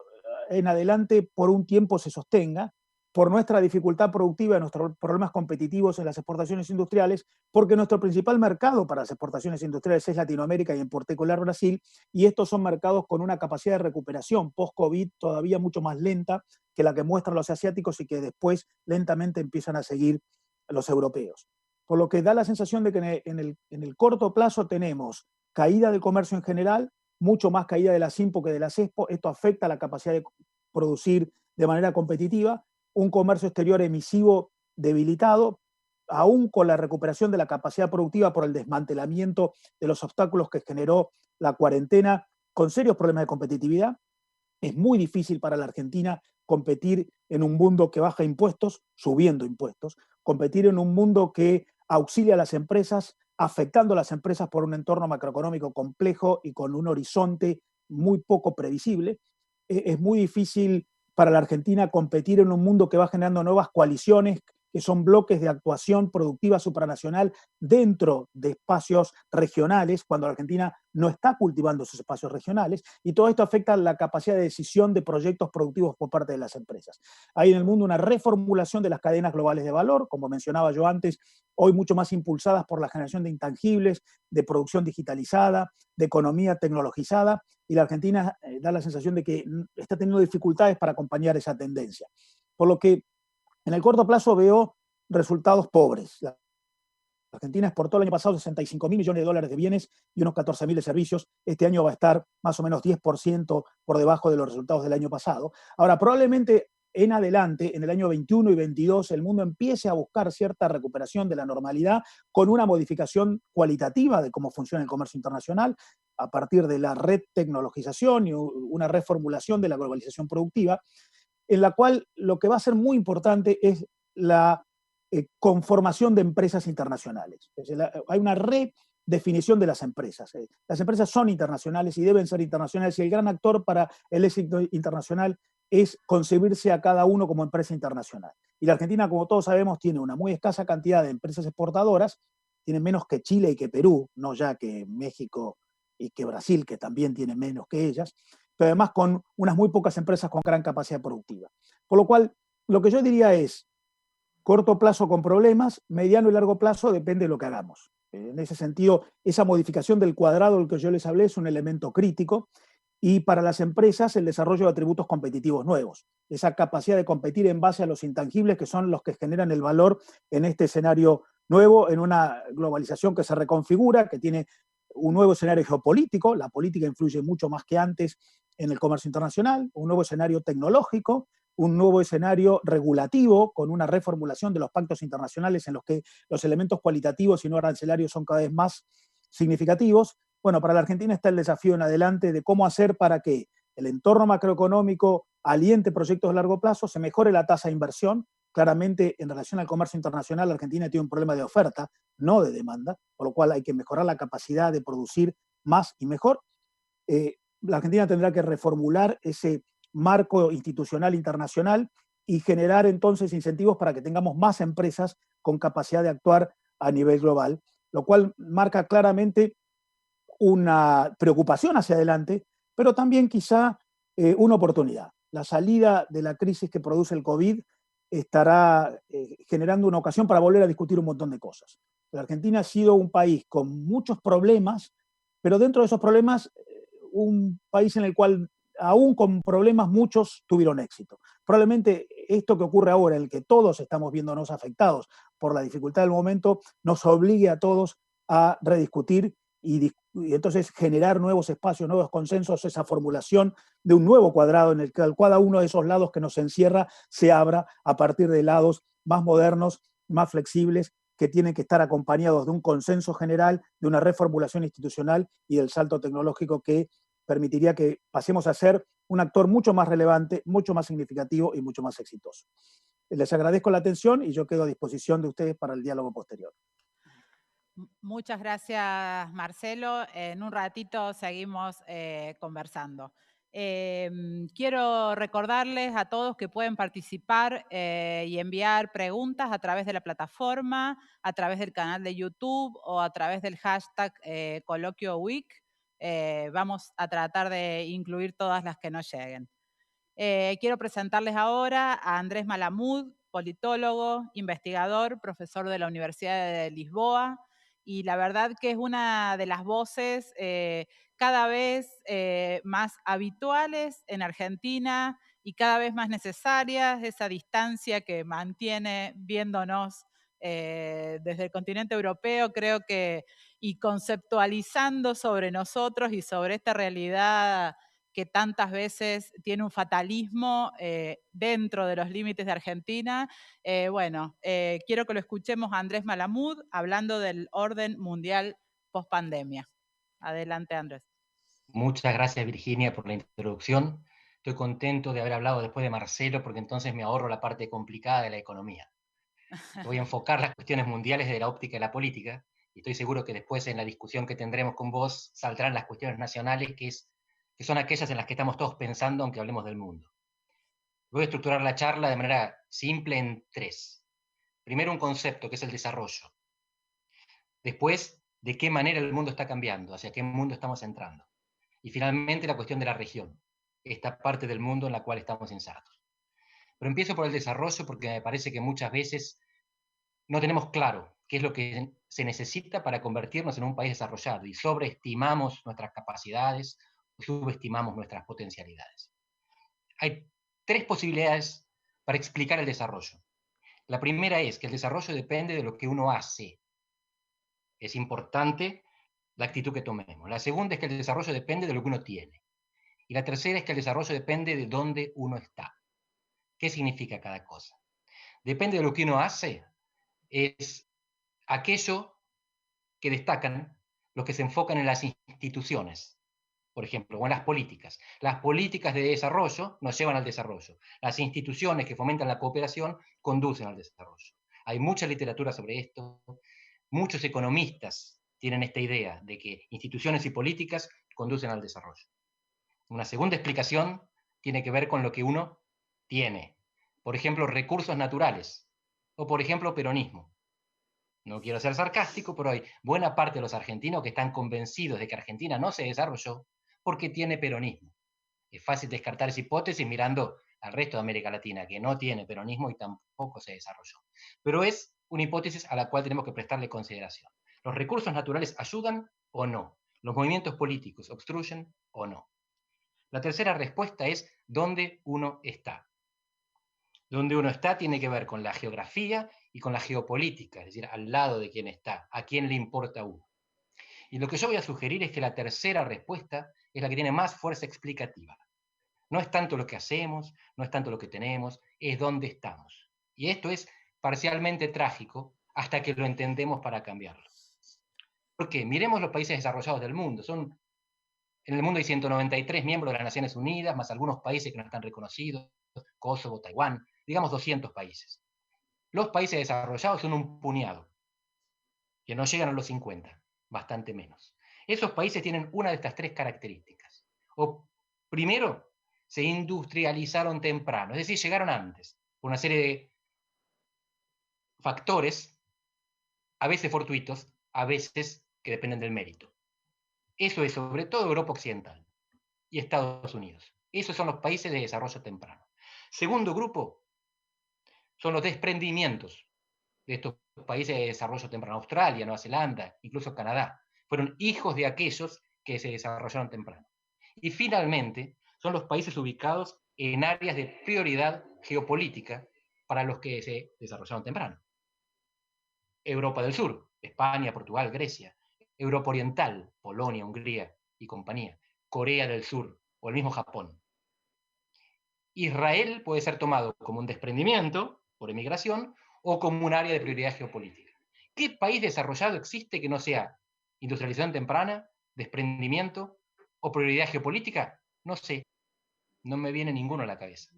en adelante por un tiempo se sostenga por nuestra dificultad productiva, nuestros problemas competitivos en las exportaciones industriales, porque nuestro principal mercado para las exportaciones industriales es Latinoamérica y en particular Brasil, y estos son mercados con una capacidad de recuperación post-COVID todavía mucho más lenta que la que muestran los asiáticos y que después lentamente empiezan a seguir los europeos. Por lo que da la sensación de que en el corto plazo tenemos caída del comercio en general, mucho más caída de las IMPO que de las EXPO. Esto afecta a la capacidad de producir de manera competitiva, un comercio exterior emisivo debilitado, aún con la recuperación de la capacidad productiva por el desmantelamiento de los obstáculos que generó la cuarentena, con serios problemas de competitividad. Es muy difícil para la Argentina competir en un mundo que baja impuestos, subiendo impuestos, competir en un mundo que auxilia a las empresas, afectando a las empresas por un entorno macroeconómico complejo y con un horizonte muy poco previsible. Es muy difícil para la Argentina competir en un mundo que va generando nuevas coaliciones, que son bloques de actuación productiva supranacional dentro de espacios regionales, cuando la Argentina no está cultivando esos espacios regionales, y todo esto afecta a la capacidad de decisión de proyectos productivos por parte de las empresas. Hay en el mundo una reformulación de las cadenas globales de valor, como mencionaba yo antes, hoy mucho más impulsadas por la generación de intangibles, de producción digitalizada, de economía tecnologizada, y la Argentina da la sensación de que está teniendo dificultades para acompañar esa tendencia. Por lo que en el corto plazo veo resultados pobres. La Argentina exportó el año pasado 65.000 millones de dólares de bienes y unos 14.000 de servicios. Este año va a estar más o menos 10% por debajo de los resultados del año pasado. Ahora, probablemente en adelante, en el año 21 y 22, el mundo empiece a buscar cierta recuperación de la normalidad con una modificación cualitativa de cómo funciona el comercio internacional a partir de la retecnologización y una reformulación de la globalización productiva, en la cual lo que va a ser muy importante es la conformación de empresas internacionales. Es decir, hay una redefinición de las empresas. Las empresas son internacionales y deben ser internacionales, y el gran actor para el éxito internacional es concebirse a cada uno como empresa internacional. Y la Argentina, como todos sabemos, tiene una muy escasa cantidad de empresas exportadoras, tiene menos que Chile y que Perú, no ya que México y que Brasil, que también tienen menos que ellas, pero además con unas muy pocas empresas con gran capacidad productiva. Por lo cual, lo que yo diría es, corto plazo con problemas, mediano y largo plazo depende de lo que hagamos. En ese sentido, esa modificación del cuadrado del que yo les hablé es un elemento crítico. Y para las empresas, el desarrollo de atributos competitivos nuevos, esa capacidad de competir en base a los intangibles que son los que generan el valor en este escenario nuevo, en una globalización que se reconfigura, que tiene un nuevo escenario geopolítico. La política influye mucho más que antes en el comercio internacional, un nuevo escenario tecnológico, un nuevo escenario regulativo con una reformulación de los pactos internacionales en los que los elementos cualitativos y no arancelarios son cada vez más significativos. Bueno, para la Argentina está el desafío en adelante de cómo hacer para que el entorno macroeconómico aliente proyectos de largo plazo, se mejore la tasa de inversión. Claramente, en relación al comercio internacional, la Argentina tiene un problema de oferta, no de demanda, por lo cual hay que mejorar la capacidad de producir más y mejor. La Argentina tendrá que reformular ese marco institucional internacional y generar entonces incentivos para que tengamos más empresas con capacidad de actuar a nivel global, lo cual marca claramente una preocupación hacia adelante, pero también quizá una oportunidad. La salida de la crisis que produce el COVID estará generando una ocasión para volver a discutir un montón de cosas. La Argentina ha sido un país con muchos problemas, pero dentro de esos problemas, un país en el cual, aún con problemas, muchos tuvieron éxito. Probablemente esto que ocurre ahora, en el que todos estamos viéndonos afectados por la dificultad del momento, nos obligue a todos a rediscutir y entonces generar nuevos espacios, nuevos consensos, esa formulación de un nuevo cuadrado en el que cada uno de esos lados que nos encierra se abra a partir de lados más modernos, más flexibles, que tienen que estar acompañados de un consenso general, de una reformulación institucional y del salto tecnológico que permitiría que pasemos a ser un actor mucho más relevante, mucho más significativo y mucho más exitoso. Les agradezco la atención y yo quedo a disposición de ustedes para el diálogo posterior. Muchas gracias, Marcelo. En un ratito seguimos conversando. Quiero recordarles a todos que pueden participar y enviar preguntas a través de la plataforma, a través del canal de YouTube o a través del hashtag ColoquioWeek. Vamos a tratar de incluir todas las que nos lleguen. Quiero presentarles ahora a Andrés Malamud, politólogo, investigador, profesor de la Universidad de Lisboa, y la verdad que es una de las voces cada vez más habituales en Argentina y cada vez más necesarias, esa distancia que mantiene viéndonos desde el continente europeo, creo que, y conceptualizando sobre nosotros y sobre esta realidad que tantas veces tiene un fatalismo dentro de los límites de Argentina. Quiero que lo escuchemos a Andrés Malamud hablando del orden mundial post-pandemia. Adelante, Andrés. Muchas gracias, Virginia, por la introducción. Estoy contento de haber hablado después de Marcelo, porque entonces me ahorro la parte complicada de la economía. Voy a enfocar las cuestiones mundiales de la óptica de la política, y estoy seguro que después en la discusión que tendremos con vos saldrán las cuestiones nacionales, que son aquellas en las que estamos todos pensando, aunque hablemos del mundo. Voy a estructurar la charla de manera simple en 3. Primero, un concepto, que es el desarrollo. Después, de qué manera el mundo está cambiando, hacia qué mundo estamos entrando. Y finalmente, la cuestión de la región, esta parte del mundo en la cual estamos insertos. Pero empiezo por el desarrollo porque me parece que muchas veces no tenemos claro qué es lo que se necesita para convertirnos en un país desarrollado y sobreestimamos nuestras capacidades o subestimamos nuestras potencialidades. Hay 3 posibilidades para explicar el desarrollo. La primera es que el desarrollo depende de lo que uno hace. Es importante la actitud que tomemos. La segunda es que el desarrollo depende de lo que uno tiene. Y la tercera es que el desarrollo depende de dónde uno está. ¿Qué significa cada cosa? Depende de lo que uno hace, es aquello que destacan los que se enfocan en las instituciones, por ejemplo, o en las políticas. Las políticas de desarrollo nos llevan al desarrollo. Las instituciones que fomentan la cooperación conducen al desarrollo. Hay mucha literatura sobre esto. Muchos economistas tienen esta idea de que instituciones y políticas conducen al desarrollo. Una segunda explicación tiene que ver con lo que uno tiene. Por ejemplo, recursos naturales. O, por ejemplo, peronismo. No quiero ser sarcástico, pero hay buena parte de los argentinos que están convencidos de que Argentina no se desarrolló porque tiene peronismo. Es fácil descartar esa hipótesis mirando al resto de América Latina, que no tiene peronismo y tampoco se desarrolló. Pero es una hipótesis a la cual tenemos que prestarle consideración. ¿Los recursos naturales ayudan o no? ¿Los movimientos políticos obstruyen o no? La tercera respuesta es ¿dónde uno está? Donde uno está tiene que ver con la geografía y con la geopolítica, es decir, al lado de quién está, a quién le importa a uno. Y lo que yo voy a sugerir es que la tercera respuesta es la que tiene más fuerza explicativa. No es tanto lo que hacemos, no es tanto lo que tenemos, es dónde estamos. Y esto es parcialmente trágico hasta que lo entendemos para cambiarlo. ¿Por qué? Miremos los países desarrollados del mundo. En el mundo hay 193 miembros de las Naciones Unidas, más algunos países que no están reconocidos, Kosovo, Taiwán, digamos 200 países. Los países desarrollados son un puñado, que no llegan a los 50, bastante menos. Esos países tienen una de estas tres características. O primero, se industrializaron temprano, es decir, llegaron antes, por una serie de factores, a veces fortuitos, a veces que dependen del mérito. Eso es sobre todo Europa Occidental y Estados Unidos. Esos son los países de desarrollo temprano. Segundo grupo son los desprendimientos de estos países de desarrollo temprano. Australia, Nueva Zelanda, incluso Canadá, fueron hijos de aquellos que se desarrollaron temprano. Y finalmente son los países ubicados en áreas de prioridad geopolítica para los que se desarrollaron temprano. Europa del Sur, España, Portugal, Grecia. Europa Oriental, Polonia, Hungría y compañía. Corea del Sur o el mismo Japón. Israel puede ser tomado como un desprendimiento por emigración o como un área de prioridad geopolítica. ¿Qué país desarrollado existe que no sea industrialización temprana, desprendimiento o prioridad geopolítica? No sé, no me viene ninguno a la cabeza.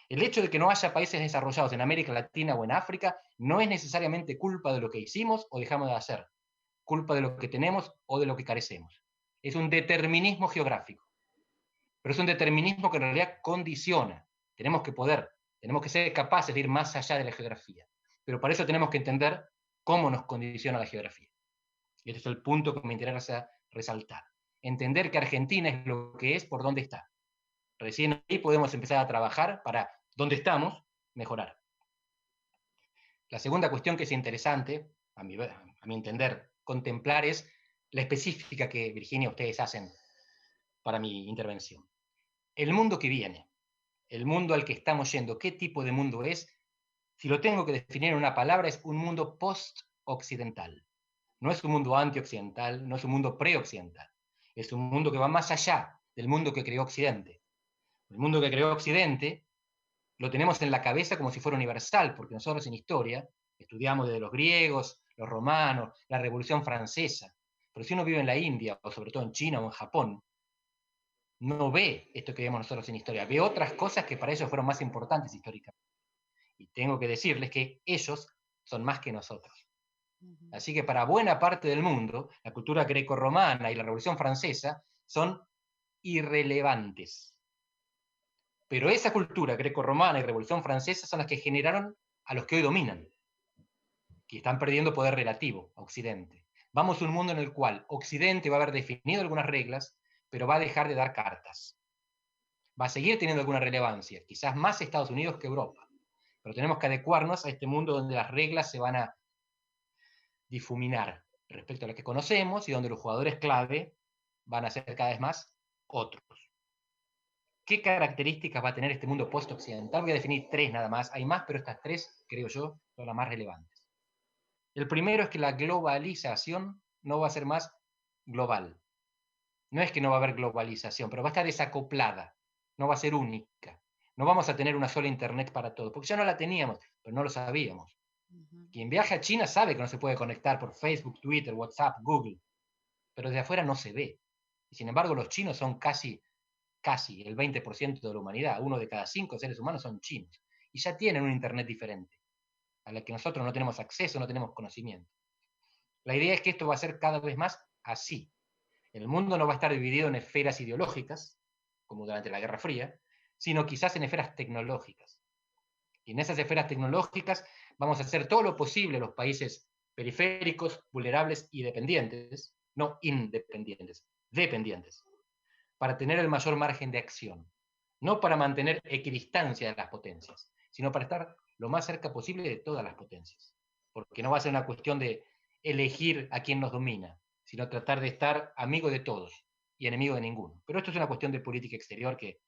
El hecho de que no haya países desarrollados en América Latina o en África no es necesariamente culpa de lo que hicimos o dejamos de hacer, culpa de lo que tenemos o de lo que carecemos. Es un determinismo geográfico, pero es un determinismo que en realidad condiciona. Tenemos que ser capaces de ir más allá de la geografía, pero para eso tenemos que entender cómo nos condiciona la geografía. Y este es el punto que me interesa resaltar. Entender que Argentina es lo que es por dónde está. Recién ahí podemos empezar a trabajar para dónde estamos, mejorar. La segunda cuestión que es interesante, a mi entender, contemplar es la específica que, Virginia, ustedes hacen para mi intervención. El mundo que viene, el mundo al que estamos yendo, ¿qué tipo de mundo es? Si lo tengo que definir en una palabra, es un mundo post-occidental. No es un mundo anti-occidental, no es un mundo pre-occidental. Es un mundo que va más allá del mundo que creó Occidente. El mundo que creó Occidente lo tenemos en la cabeza como si fuera universal, porque nosotros en historia estudiamos desde los griegos, los romanos, la Revolución Francesa. Pero si uno vive en la India, o sobre todo en China o en Japón, no ve esto que vemos nosotros en historia, ve otras cosas que para ellos fueron más importantes históricamente. Y tengo que decirles que ellos son más que nosotros. Así que para buena parte del mundo, la cultura grecorromana y la Revolución Francesa son irrelevantes. Pero esa cultura grecorromana y Revolución Francesa son las que generaron a los que hoy dominan, que están perdiendo poder relativo a Occidente. Vamos a un mundo en el cual Occidente va a haber definido algunas reglas, pero va a dejar de dar cartas. Va a seguir teniendo alguna relevancia, quizás más Estados Unidos que Europa, pero tenemos que adecuarnos a este mundo donde las reglas se van a difuminar respecto a lo que conocemos y donde los jugadores clave van a ser cada vez más otros. ¿Qué características va a tener este mundo post-occidental? Voy a definir tres nada más. Hay más, pero estas tres, creo yo, son las más relevantes. El primero es que la globalización no va a ser más global. No es que no va a haber globalización, pero va a estar desacoplada. No va a ser única. No vamos a tener una sola internet para todos, porque ya no la teníamos, pero no lo sabíamos. Quien viaja a China sabe que no se puede conectar por Facebook, Twitter, WhatsApp, Google, pero desde afuera no se ve. Y sin embargo, los chinos son casi el 20% de la humanidad. 1 de cada 5 seres humanos son chinos. Y ya tienen un internet diferente, a la que nosotros no tenemos acceso, no tenemos conocimiento. La idea es que esto va a ser cada vez más así. El mundo no va a estar dividido en esferas ideológicas, como durante la Guerra Fría, sino quizás en esferas tecnológicas. Y en esas esferas tecnológicas vamos a hacer todo lo posible los países periféricos, vulnerables y dependientes, no independientes, dependientes, para tener el mayor margen de acción. No para mantener equidistancia de las potencias, sino para estar lo más cerca posible de todas las potencias. Porque no va a ser una cuestión de elegir a quién nos domina, sino tratar de estar amigo de todos y enemigo de ninguno. Pero esto es una cuestión de política exterior que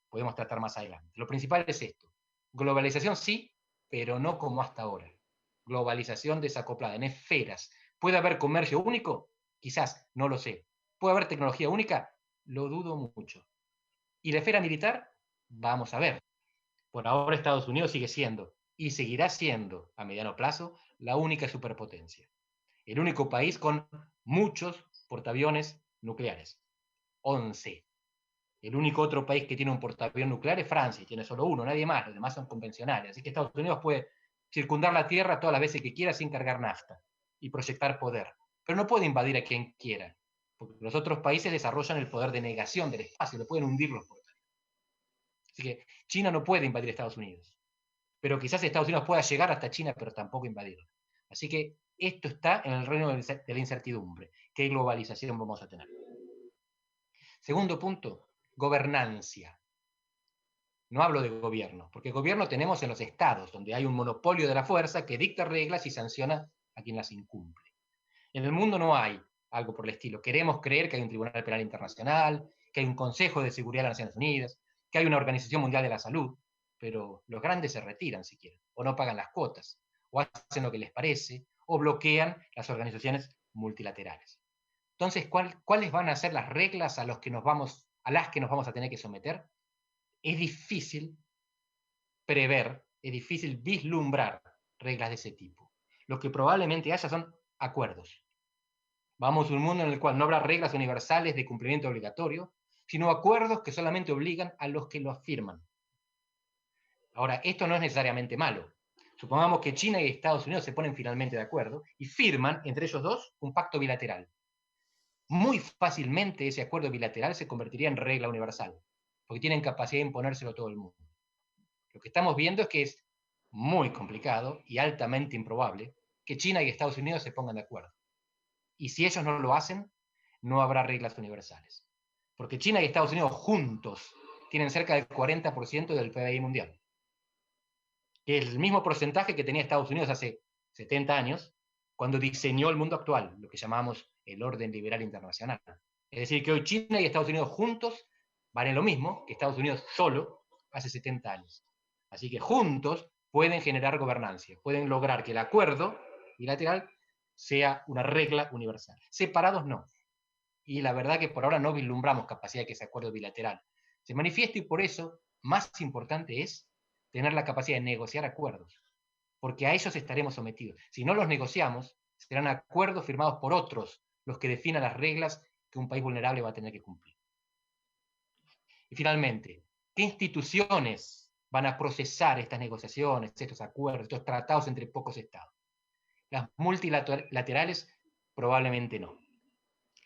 podemos tratar más adelante. Lo principal es esto. Globalización sí, pero no como hasta ahora. Globalización desacoplada, en esferas. ¿Puede haber comercio único? Quizás, no lo sé. ¿Puede haber tecnología única? Lo dudo mucho. ¿Y la esfera militar? Vamos a ver. Por ahora Estados Unidos sigue siendo, y seguirá siendo, a mediano plazo, la única superpotencia. El único país con muchos portaaviones nucleares. 11. El único otro país que tiene un portaaviones nuclear es Francia, y tiene solo uno, nadie más, los demás son convencionales. Así que Estados Unidos puede circundar la Tierra todas las veces que quiera sin cargar nafta y proyectar poder. Pero no puede invadir a quien quiera, porque los otros países desarrollan el poder de negación del espacio, le pueden hundir los portaaviones. Así que China no puede invadir Estados Unidos, pero quizás Estados Unidos pueda llegar hasta China, pero tampoco invadirlo. Así que esto está en el reino de la incertidumbre. ¿Qué globalización vamos a tener? Segundo punto, gobernancia. No hablo de gobierno, porque gobierno tenemos en los estados, donde hay un monopolio de la fuerza que dicta reglas y sanciona a quien las incumple. En el mundo no hay algo por el estilo. Queremos creer que hay un Tribunal Penal Internacional, que hay un Consejo de Seguridad de las Naciones Unidas, que hay una Organización Mundial de la Salud, pero los grandes se retiran si quieren, o no pagan las cuotas, o hacen lo que les parece, o bloquean las organizaciones multilaterales. Entonces, ¿cuáles van a ser las reglas a las que nos vamos a tener que someter? Es difícil prever, es difícil vislumbrar reglas de ese tipo. Lo que probablemente haya son acuerdos. Vamos a un mundo en el cual no habrá reglas universales de cumplimiento obligatorio, sino acuerdos que solamente obligan a los que los firman. Ahora, esto no es necesariamente malo. Supongamos que China y Estados Unidos se ponen finalmente de acuerdo y firman, entre ellos dos, un pacto bilateral. Muy fácilmente ese acuerdo bilateral se convertiría en regla universal, porque tienen capacidad de imponérselo a todo el mundo. Lo que estamos viendo es que es muy complicado y altamente improbable que China y Estados Unidos se pongan de acuerdo. Y si ellos no lo hacen, no habrá reglas universales. Porque China y Estados Unidos juntos tienen cerca del 40% del PBI mundial. Que es el mismo porcentaje que tenía Estados Unidos hace 70 años, cuando diseñó el mundo actual, lo que llamamos el orden liberal internacional. Es decir, que hoy China y Estados Unidos juntos valen lo mismo que Estados Unidos solo hace 70 años. Así que juntos pueden generar gobernancia, pueden lograr que el acuerdo bilateral sea una regla universal. Separados no. Y la verdad que por ahora no vislumbramos capacidad de que ese acuerdo bilateral se manifieste, y por eso más importante es tener la capacidad de negociar acuerdos, porque a ellos estaremos sometidos. Si no los negociamos, serán acuerdos firmados por otros los que definan las reglas que un país vulnerable va a tener que cumplir. Y finalmente, ¿qué instituciones van a procesar estas negociaciones, estos acuerdos, estos tratados entre pocos estados? Las multilaterales probablemente no.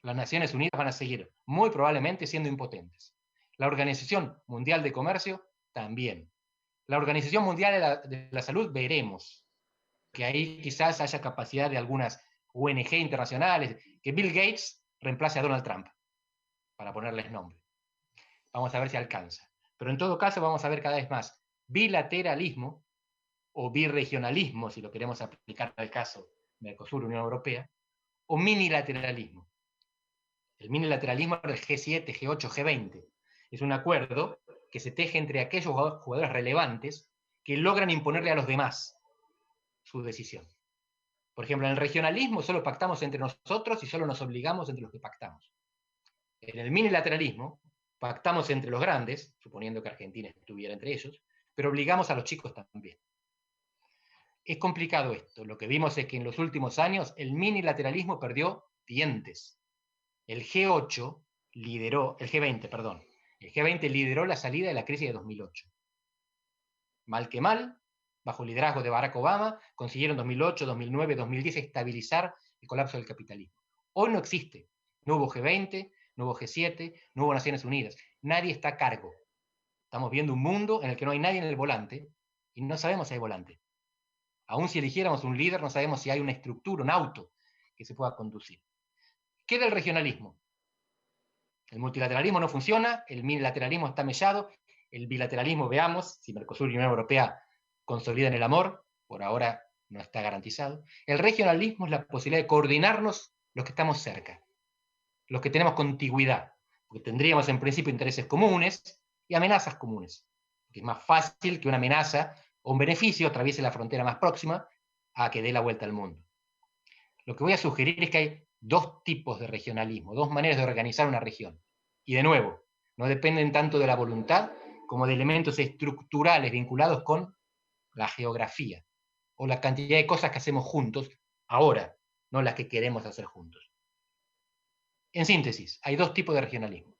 Las Naciones Unidas van a seguir muy probablemente siendo impotentes. La Organización Mundial de Comercio también. La Organización Mundial de la Salud veremos, que ahí quizás haya capacidad de algunas ONG internacionales, que Bill Gates reemplace a Donald Trump, para ponerles nombre. Vamos a ver si alcanza. Pero en todo caso vamos a ver cada vez más bilateralismo o birregionalismo, si lo queremos aplicar al caso Mercosur-Unión Europea, o minilateralismo. El minilateralismo es el G7, G8, G20. Es un acuerdo que se teje entre aquellos jugadores relevantes que logran imponerle a los demás su decisión. Por ejemplo, en el regionalismo solo pactamos entre nosotros y solo nos obligamos entre los que pactamos. En el minilateralismo pactamos entre los grandes, suponiendo que Argentina estuviera entre ellos, pero obligamos a los chicos también. Es complicado esto. Lo que vimos es que en los últimos años el minilateralismo perdió dientes. El G8 lideró, el G20 lideró la salida de la crisis de 2008. Mal que mal, bajo el liderazgo de Barack Obama, consiguieron 2008, 2009, 2010 estabilizar el colapso del capitalismo. Hoy no existe. No hubo G20, no hubo G7, no hubo Naciones Unidas. Nadie está a cargo. Estamos viendo un mundo en el que no hay nadie en el volante y no sabemos si hay volante. Aún si eligiéramos un líder, no sabemos si hay una estructura, un auto que se pueda conducir. ¿Qué del regionalismo? El multilateralismo no funciona, el minilateralismo está mellado, el bilateralismo, veamos si Mercosur y Unión Europea consolidan el amor, por ahora no está garantizado. El regionalismo es la posibilidad de coordinarnos los que estamos cerca, los que tenemos contigüidad, porque tendríamos en principio intereses comunes y amenazas comunes. Porque es más fácil que una amenaza o un beneficio atraviese la frontera más próxima a que dé la vuelta al mundo. Lo que voy a sugerir es que hay dos tipos de regionalismo, dos maneras de organizar una región. Y de nuevo, no dependen tanto de la voluntad como de elementos estructurales vinculados con la geografía o la cantidad de cosas que hacemos juntos ahora, no las que queremos hacer juntos. En síntesis, hay dos tipos de regionalismo.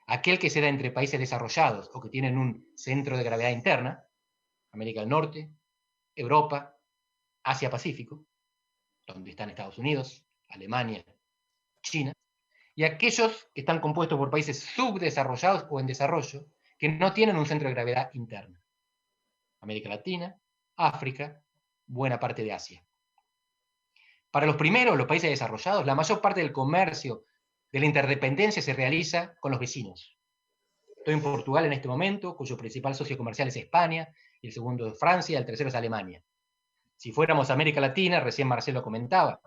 Aquel que se da entre países desarrollados o que tienen un centro de gravedad interna, América del Norte, Europa, Asia-Pacífico, donde están Estados Unidos, Alemania, China, y aquellos que están compuestos por países subdesarrollados o en desarrollo, que no tienen un centro de gravedad interna. América Latina, África, buena parte de Asia. Para los primeros, los países desarrollados, la mayor parte del comercio, de la interdependencia se realiza con los vecinos. Estoy en Portugal en este momento, cuyo principal socio comercial es España, y el segundo es Francia, el tercero es Alemania. Si fuéramos a América Latina, recién Marcelo comentaba,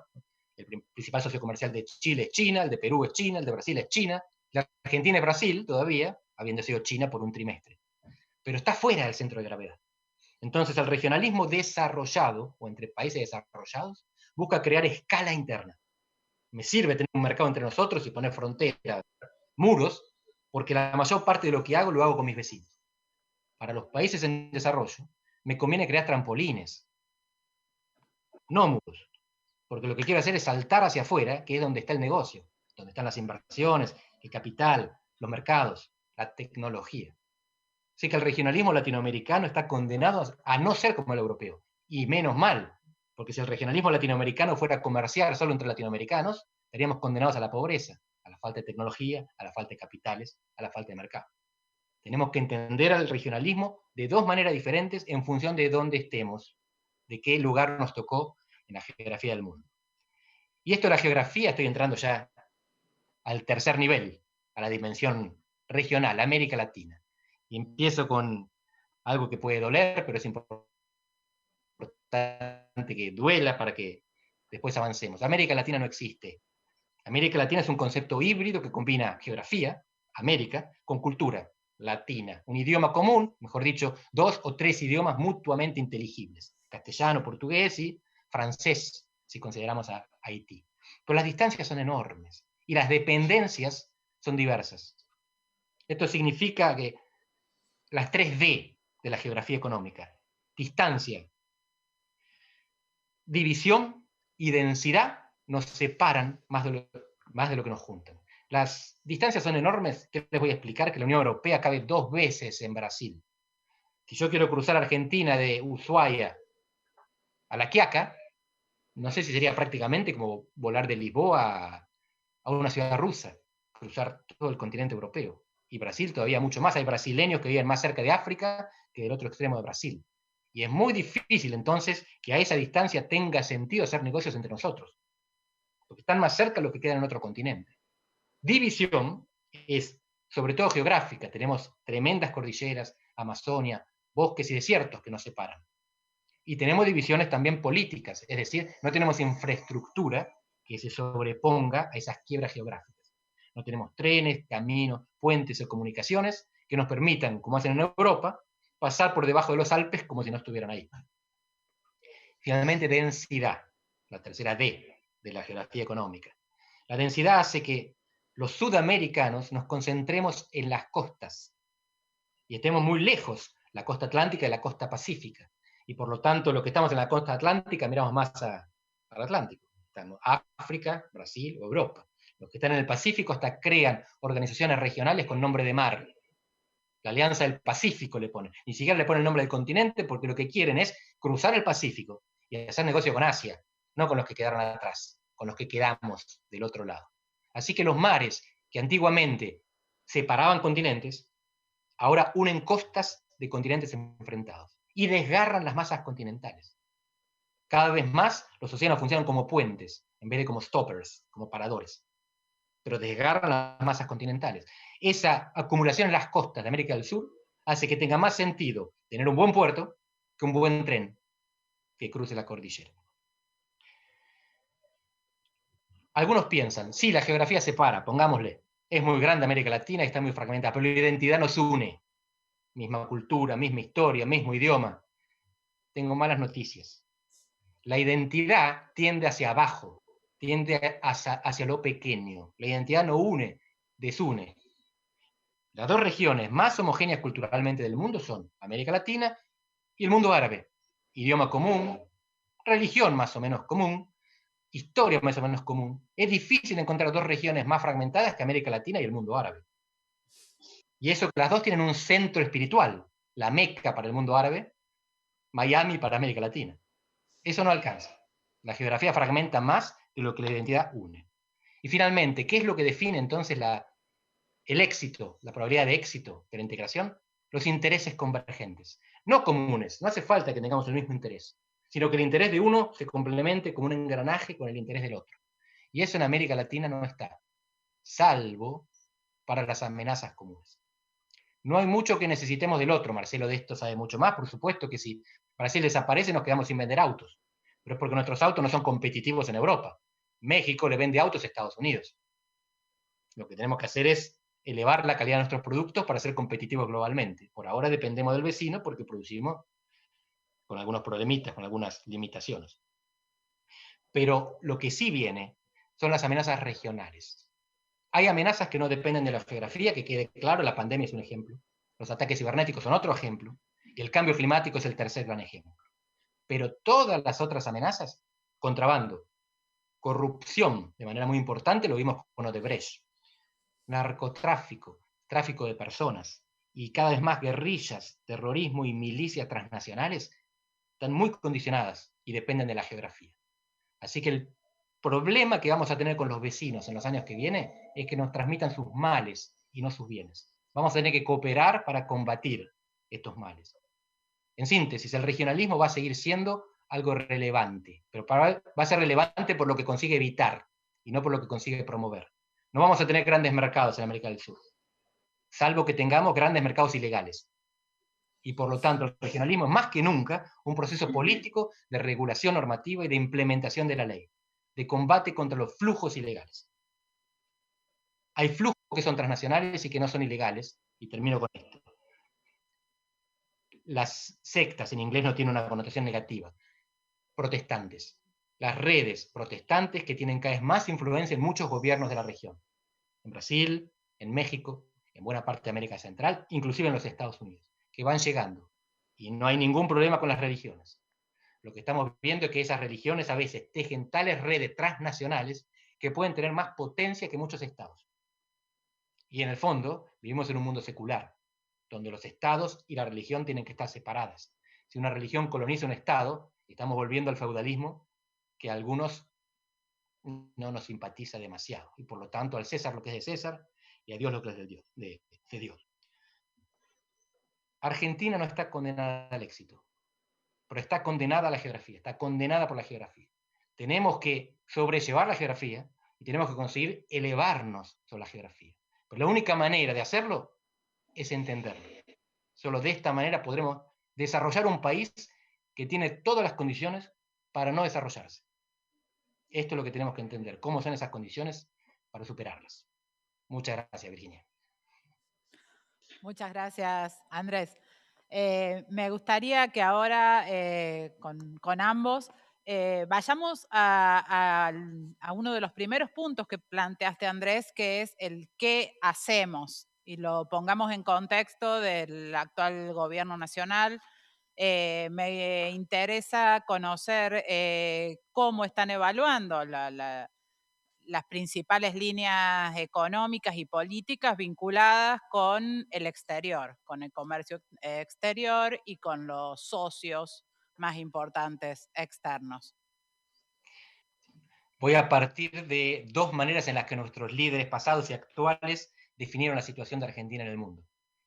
el principal socio comercial de Chile es China, el de Perú es China, el de Brasil es China, la Argentina es Brasil todavía, habiendo sido China por un trimestre. Pero está fuera del centro de gravedad. Entonces el regionalismo desarrollado, o entre países desarrollados, busca crear escala interna. Me sirve tener un mercado entre nosotros y poner fronteras, muros, porque la mayor parte de lo que hago lo hago con mis vecinos. Para los países en desarrollo, me conviene crear trampolines, no muros, porque lo que quiero hacer es saltar hacia afuera, que es donde está el negocio, donde están las inversiones, el capital, los mercados, la tecnología. Así que el regionalismo latinoamericano está condenado a no ser como el europeo, y menos mal, porque si el regionalismo latinoamericano fuera a comerciar solo entre latinoamericanos, estaríamos condenados a la pobreza, a la falta de tecnología, a la falta de capitales, a la falta de mercado. Tenemos que entender al regionalismo de dos maneras diferentes en función de dónde estemos, de qué lugar nos tocó en la geografía del mundo. Y esto de la geografía, estoy entrando ya al tercer nivel, a la dimensión regional, América Latina. Y empiezo con algo que puede doler, pero es importante que duela para que después avancemos. América Latina no existe. América Latina es un concepto híbrido que combina geografía, América, con cultura latina. Un idioma común, mejor dicho, dos o tres idiomas mutuamente inteligibles. Castellano, portugués y francés, si consideramos a Haití. Pero las distancias son enormes y las dependencias son diversas. Esto significa que las 3D de la geografía económica, distancia, división y densidad, nos separan más de lo que nos juntan. Las distancias son enormes. ¿Qué les voy a explicar? Que la Unión Europea cabe 2 veces en Brasil. Si yo quiero cruzar Argentina de Ushuaia a La Quiaca, no sé si sería prácticamente como volar de Lisboa a una ciudad rusa, cruzar todo el continente europeo. Y Brasil todavía mucho más. Hay brasileños que viven más cerca de África que del otro extremo de Brasil. Y es muy difícil entonces que a esa distancia tenga sentido hacer negocios entre nosotros, porque están más cerca los que quedan en otro continente. División es sobre todo geográfica. Tenemos tremendas cordilleras, Amazonia, bosques y desiertos que nos separan. Y tenemos divisiones también políticas, es decir, no tenemos infraestructura que se sobreponga a esas quiebras geográficas. No tenemos trenes, caminos, puentes o comunicaciones que nos permitan, como hacen en Europa, pasar por debajo de los Alpes como si no estuvieran ahí. Finalmente, densidad, la tercera D de la geografía económica. La densidad hace que los sudamericanos nos concentremos en las costas y estemos muy lejos, la costa atlántica y la costa pacífica. Y por lo tanto, los que estamos en la costa atlántica miramos más al Atlántico. Estamos África, Brasil o Europa. Los que están en el Pacífico hasta crean organizaciones regionales con nombre de mar. La Alianza del Pacífico le ponen. Ni siquiera le ponen el nombre del continente porque lo que quieren es cruzar el Pacífico y hacer negocio con Asia, no con los que quedaron atrás, con los que quedamos del otro lado. Así que los mares que antiguamente separaban continentes, ahora unen costas de continentes enfrentados y desgarran las masas continentales. Cada vez más los océanos funcionan como puentes, en vez de como stoppers, como paradores. Pero desgarran las masas continentales. Esa acumulación en las costas de América del Sur hace que tenga más sentido tener un buen puerto que un buen tren. que cruce la cordillera. Algunos piensan, sí, la geografía separa, pongámosle, es muy grande América Latina y está muy fragmentada, pero la identidad nos une. Misma cultura, misma historia, mismo idioma. Tengo malas noticias. La identidad tiende hacia abajo, tiende hacia lo pequeño. La identidad no une, desune. Las dos regiones más homogéneas culturalmente del mundo son América Latina y el mundo árabe. Idioma común, religión más o menos común, historia más o menos común. Es difícil encontrar dos regiones más fragmentadas que América Latina y el mundo árabe. Y eso que las dos tienen un centro espiritual, la Meca para el mundo árabe, Miami para América Latina. Eso no alcanza. La geografía fragmenta más de lo que la identidad une. Y finalmente, ¿qué es lo que define entonces el éxito, la probabilidad de éxito de la integración? Los intereses convergentes. No comunes, no hace falta que tengamos el mismo interés, sino que el interés de uno se complemente como un engranaje con el interés del otro. Y eso en América Latina no está, salvo para las amenazas comunes. No hay mucho que necesitemos del otro, Marcelo de esto sabe mucho más, por supuesto que si Brasil desaparece nos quedamos sin vender autos, pero es porque nuestros autos no son competitivos en Europa. México le vende autos a Estados Unidos. Lo que tenemos que hacer es elevar la calidad de nuestros productos para ser competitivos globalmente. Por ahora dependemos del vecino porque producimos con algunos problemitas, con algunas limitaciones. Pero lo que sí viene son las amenazas regionales. Hay amenazas que no dependen de la geografía, que quede claro, la pandemia es un ejemplo, los ataques cibernéticos son otro ejemplo, y el cambio climático es el tercer gran ejemplo. Pero todas las otras amenazas, contrabando, corrupción, de manera muy importante, lo vimos con Odebrecht, narcotráfico, tráfico de personas, y cada vez más guerrillas, terrorismo y milicias transnacionales, están muy condicionadas y dependen de la geografía. Así que el problema que vamos a tener con los vecinos en los años que vienen es que nos transmitan sus males y no sus bienes. Vamos a tener que cooperar para combatir estos males. En síntesis, el regionalismo va a seguir siendo algo relevante, pero va a ser relevante por lo que consigue evitar y no por lo que consigue promover. No vamos a tener grandes mercados en América del Sur, salvo que tengamos grandes mercados ilegales. Y por lo tanto, el regionalismo es más que nunca un proceso político de regulación normativa y de implementación de la ley, de combate contra los flujos ilegales. Hay flujos que son transnacionales y que no son ilegales, y termino con esto. Las sectas, en inglés no tiene una connotación negativa, protestantes. Las redes protestantes que tienen cada vez más influencia en muchos gobiernos de la región. En Brasil, en México, en buena parte de América Central, inclusive en los Estados Unidos, que van llegando. Y no hay ningún problema con las religiones. Lo que estamos viendo es que esas religiones a veces tejen tales redes transnacionales que pueden tener más potencia que muchos estados. Y en el fondo, vivimos en un mundo secular, donde los estados y la religión tienen que estar separadas. Si una religión coloniza un estado, estamos volviendo al feudalismo que a algunos no nos simpatiza demasiado. Y por lo tanto, al César lo que es de César y a Dios lo que es de Dios. Argentina no está condenada al éxito, pero está condenada a la geografía, está condenada por la geografía. Tenemos que sobrellevar la geografía y tenemos que conseguir elevarnos sobre la geografía. Pero la única manera de hacerlo es entenderlo. Solo de esta manera podremos desarrollar un país que tiene todas las condiciones para no desarrollarse. Esto es lo que tenemos que entender, cómo son esas condiciones para superarlas. Muchas gracias, Virginia. Muchas gracias, Andrés. Me gustaría que ahora con ambos vayamos a uno de los primeros puntos que planteaste, Andrés, que es el qué hacemos, y lo pongamos en contexto del actual gobierno nacional. Me interesa conocer cómo están evaluando las principales líneas económicas y políticas vinculadas con el exterior, con el comercio exterior y con los socios más importantes externos. Voy a partir de dos maneras en las que nuestros líderes pasados y actuales definieron la situación de Argentina en el mundo.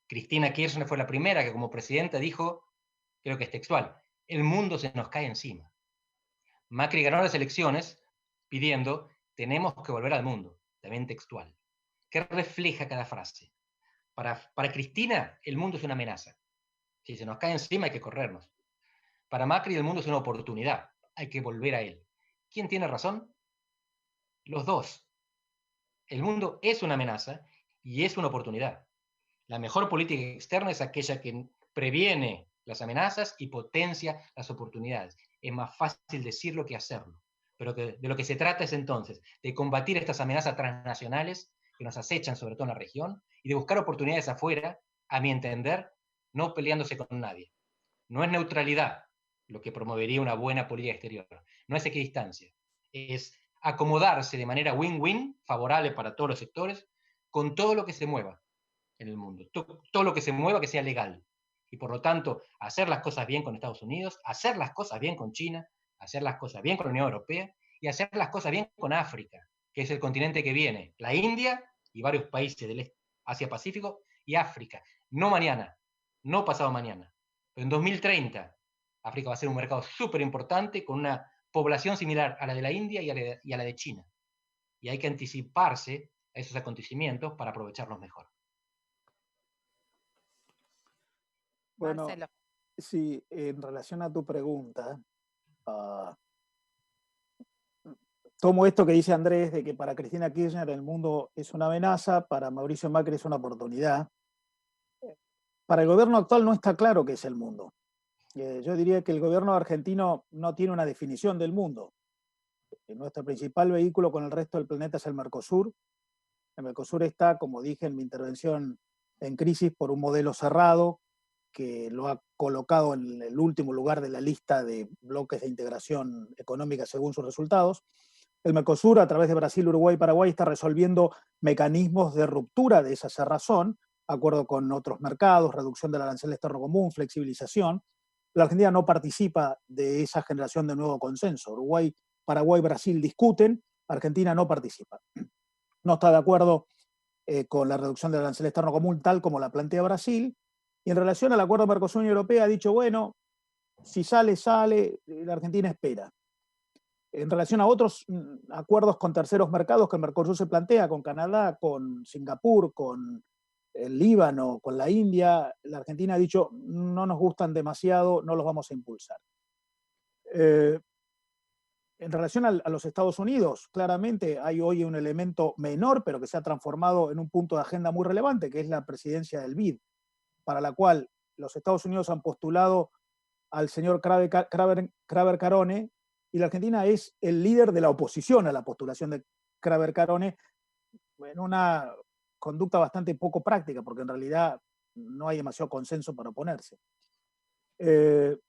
Cristina Kirchner fue la primera que como presidenta dijo, creo que es textual, el mundo se nos cae encima. Macri ganó las elecciones pidiendo, tenemos que volver al mundo, también textual. ¿Qué refleja cada frase? Para Cristina, el mundo es una amenaza. Si se nos cae encima hay que corrernos. Para Macri el mundo es una oportunidad, hay que volver a él. ¿Quién tiene razón? Los dos. El mundo es una amenaza y es una oportunidad. La mejor política externa es aquella que previene las amenazas y potencia las oportunidades. Es más fácil decirlo que hacerlo. Pero de lo que se trata es entonces de combatir estas amenazas transnacionales que nos acechan, sobre todo en la región, y de buscar oportunidades afuera, a mi entender, no peleándose con nadie. No es neutralidad lo que promovería una buena política exterior. No es equidistancia. Es acomodarse de manera win-win, favorable para todos los sectores, con todo lo que se mueva en el mundo. Todo lo que se mueva que sea legal. Y por lo tanto, hacer las cosas bien con Estados Unidos, hacer las cosas bien con China, hacer las cosas bien con la Unión Europea y hacer las cosas bien con África, que es el continente que viene, la India y varios países del Asia-Pacífico y África. No mañana, no pasado mañana, pero en 2030 África va a ser un mercado súper importante con una población similar a la de la India y a la de China. Y hay que anticiparse a esos acontecimientos para aprovecharlos mejor. Bueno, Marcelo. sí, en relación a tu pregunta, tomo esto que dice Andrés, de que para Cristina Kirchner el mundo es una amenaza, para Mauricio Macri es una oportunidad. Para el gobierno actual no está claro qué es el mundo. Yo diría que el gobierno argentino no tiene una definición del mundo. Nuestro principal vehículo con el resto del planeta es el Mercosur. El Mercosur está, como dije en mi intervención, en crisis por un modelo cerrado que lo ha colocado en el último lugar de la lista de bloques de integración económica según sus resultados. El Mercosur, a través de Brasil, Uruguay y Paraguay, está resolviendo mecanismos de ruptura de esa cerrazón, acuerdo con otros mercados, reducción del arancel externo común, flexibilización. La Argentina no participa de esa generación de nuevo consenso. Uruguay, Paraguay y Brasil discuten, Argentina no participa. No está de acuerdo con la reducción del arancel externo común tal como la plantea Brasil. Y en relación al acuerdo Mercosur-Unión Europea ha dicho, bueno, si sale, sale, la Argentina espera. En relación a otros acuerdos con terceros mercados que el Mercosur se plantea, con Canadá, con Singapur, con el Líbano, con la India, la Argentina ha dicho no nos gustan demasiado, no los vamos a impulsar. En relación a los Estados Unidos, claramente hay hoy un elemento menor, pero que se ha transformado en un punto de agenda muy relevante, que es la presidencia del BID, para la cual los Estados Unidos han postulado al señor Craver-Carone, y la Argentina es el líder de la oposición a la postulación de Craver-Carone en una conducta bastante poco práctica, porque en realidad no hay demasiado consenso para oponerse. En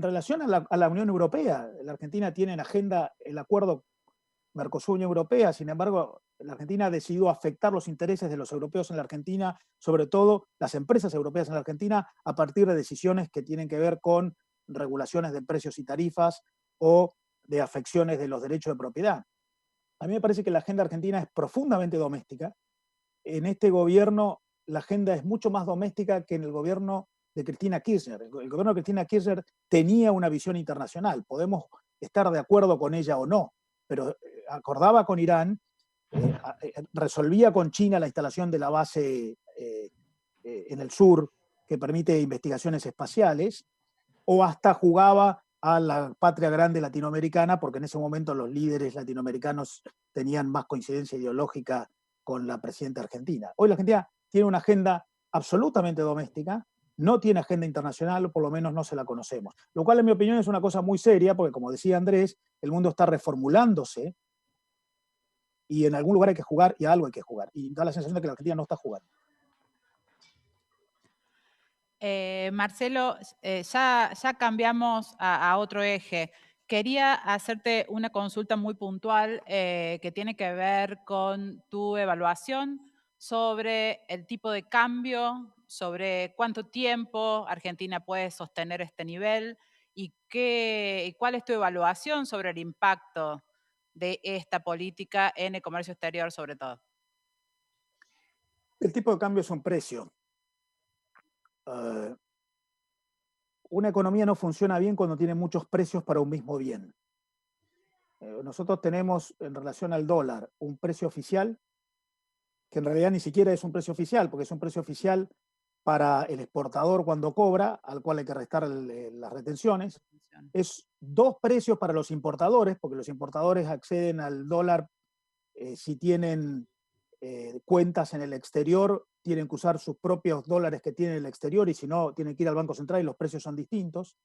relación a la Unión Europea, la Argentina tiene en agenda el acuerdo Mercosur-Unión Europea, sin embargo, la Argentina ha decidido afectar los intereses de los europeos en la Argentina, sobre todo las empresas europeas en la Argentina, a partir de decisiones que tienen que ver con regulaciones de precios y tarifas o de afecciones de los derechos de propiedad. A mí me parece que la agenda argentina es profundamente doméstica. En este gobierno la agenda es mucho más doméstica que en el gobierno de Cristina Kirchner. El gobierno de Cristina Kirchner tenía una visión internacional. Podemos estar de acuerdo con ella o no, pero acordaba con Irán, resolvía con China la instalación de la base en el sur que permite investigaciones espaciales, o hasta jugaba a la patria grande latinoamericana, porque en ese momento los líderes latinoamericanos tenían más coincidencia ideológica con la presidenta argentina. Hoy la Argentina tiene una agenda absolutamente doméstica, no tiene agenda internacional, o por lo menos no se la conocemos. Lo cual, en mi opinión, es una cosa muy seria, porque como decía Andrés, el mundo está reformulándose y en algún lugar hay que jugar y a algo hay que jugar. Y da la sensación de que la Argentina no está jugando. Marcelo, ya cambiamos a otro eje. Quería hacerte una consulta muy puntual que tiene que ver con tu evaluación sobre el tipo de cambio, sobre cuánto tiempo Argentina puede sostener este nivel y cuál es tu evaluación sobre el impacto de esta política en el comercio exterior sobre todo. El tipo de cambio es un precio. Una economía no funciona bien cuando tiene muchos precios para un mismo bien. Nosotros tenemos en relación al dólar un precio oficial que en realidad ni siquiera es un precio oficial, porque es un precio oficial para el exportador cuando cobra, al cual hay que restar las retenciones. Es 2 precios para los importadores, porque los importadores acceden al dólar si tienen cuentas en el exterior, tienen que usar sus propios dólares que tienen en el exterior, y si no, tienen que ir al Banco Central y los precios son distintos.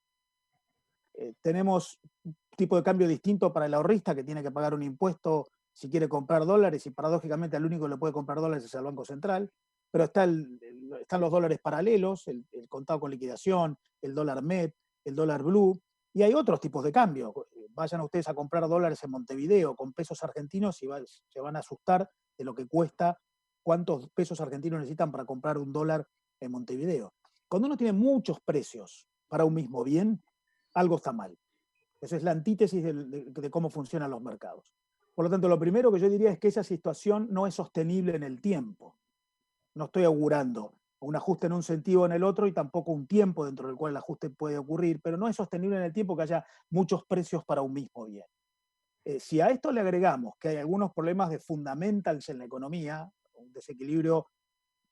Tenemos un tipo de cambio distinto para el ahorrista, que tiene que pagar un impuesto si quiere comprar dólares, y paradójicamente al único que le puede comprar dólares es el Banco Central. Pero están los dólares paralelos, el contado con liquidación, el dólar MEP, el dólar blue, y hay otros tipos de cambio. Vayan ustedes a comprar dólares en Montevideo con pesos argentinos y se van a asustar de lo que cuesta, cuántos pesos argentinos necesitan para comprar un dólar en Montevideo. Cuando uno tiene muchos precios para un mismo bien, algo está mal. Esa es la antítesis de cómo funcionan los mercados. Por lo tanto, lo primero que yo diría es que esa situación no es sostenible en el tiempo. No estoy augurando un ajuste en un sentido o en el otro, y tampoco un tiempo dentro del cual el ajuste puede ocurrir, pero no es sostenible en el tiempo que haya muchos precios para un mismo bien. Si a esto le agregamos que hay algunos problemas de fundamentals en la economía, un desequilibrio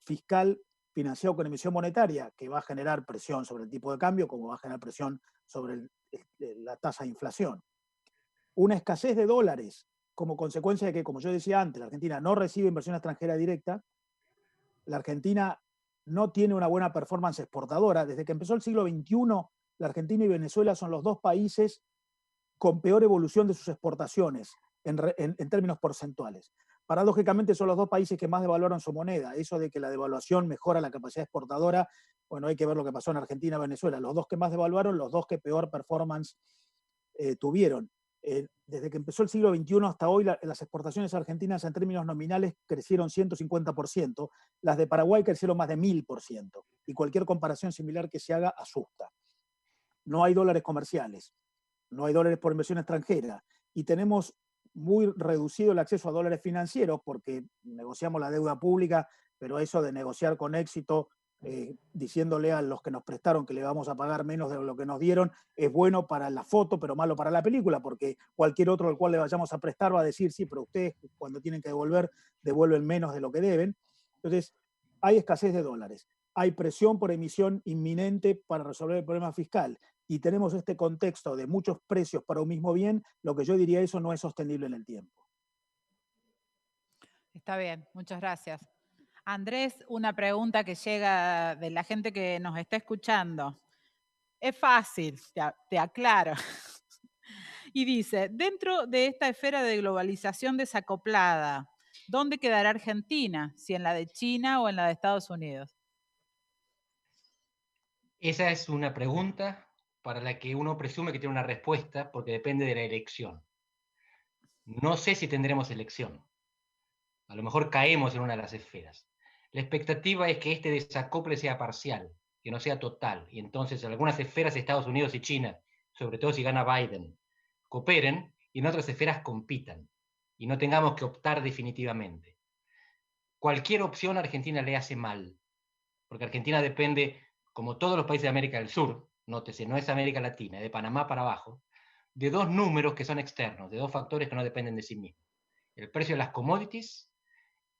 fiscal financiado con emisión monetaria que va a generar presión sobre el tipo de cambio, como va a generar presión sobre la tasa de inflación, una escasez de dólares como consecuencia de que, como yo decía antes, la Argentina no recibe inversión extranjera directa, la Argentina no tiene una buena performance exportadora. Desde que empezó el siglo XXI, la Argentina y Venezuela son los 2 países con peor evolución de sus exportaciones en términos porcentuales. Paradójicamente son los 2 países que más devaluaron su moneda. Eso de que la devaluación mejora la capacidad exportadora, bueno, hay que ver lo que pasó en Argentina y Venezuela. Los 2 que más devaluaron, los 2 que peor performance tuvieron. Desde que empezó el siglo XXI hasta hoy, las exportaciones argentinas en términos nominales crecieron 150%, las de Paraguay crecieron más de 1000%, y cualquier comparación similar que se haga asusta. No hay dólares comerciales, no hay dólares por inversión extranjera, y tenemos muy reducido el acceso a dólares financieros porque negociamos la deuda pública, pero eso de negociar con éxito, diciéndole a los que nos prestaron que le vamos a pagar menos de lo que nos dieron, es bueno para la foto, pero malo para la película, porque cualquier otro al cual le vayamos a prestar va a decir, sí, pero ustedes cuando tienen que devolver, devuelven menos de lo que deben. Entonces, hay escasez de dólares, hay presión por emisión inminente para resolver el problema fiscal, y tenemos este contexto de muchos precios para un mismo bien. Lo que yo diría, eso no es sostenible en el tiempo. Está bien, muchas gracias. Andrés, una pregunta que llega de la gente que nos está escuchando. Es fácil, te aclaro. Y dice, dentro de esta esfera de globalización desacoplada, ¿dónde quedará Argentina? ¿Si en la de China o en la de Estados Unidos? Esa es una pregunta para la que uno presume que tiene una respuesta porque depende de la elección. No sé si tendremos elección. A lo mejor caemos en una de las esferas. La expectativa es que este desacople sea parcial, que no sea total, y entonces en algunas esferas Estados Unidos y China, sobre todo si gana Biden, cooperen, y en otras esferas compitan, y no tengamos que optar definitivamente. Cualquier opción a Argentina le hace mal, porque Argentina depende, como todos los países de América del Sur, nótese, no es América Latina, de Panamá para abajo, de 2 números que son externos, de 2 factores que no dependen de sí mismos. El precio de las commodities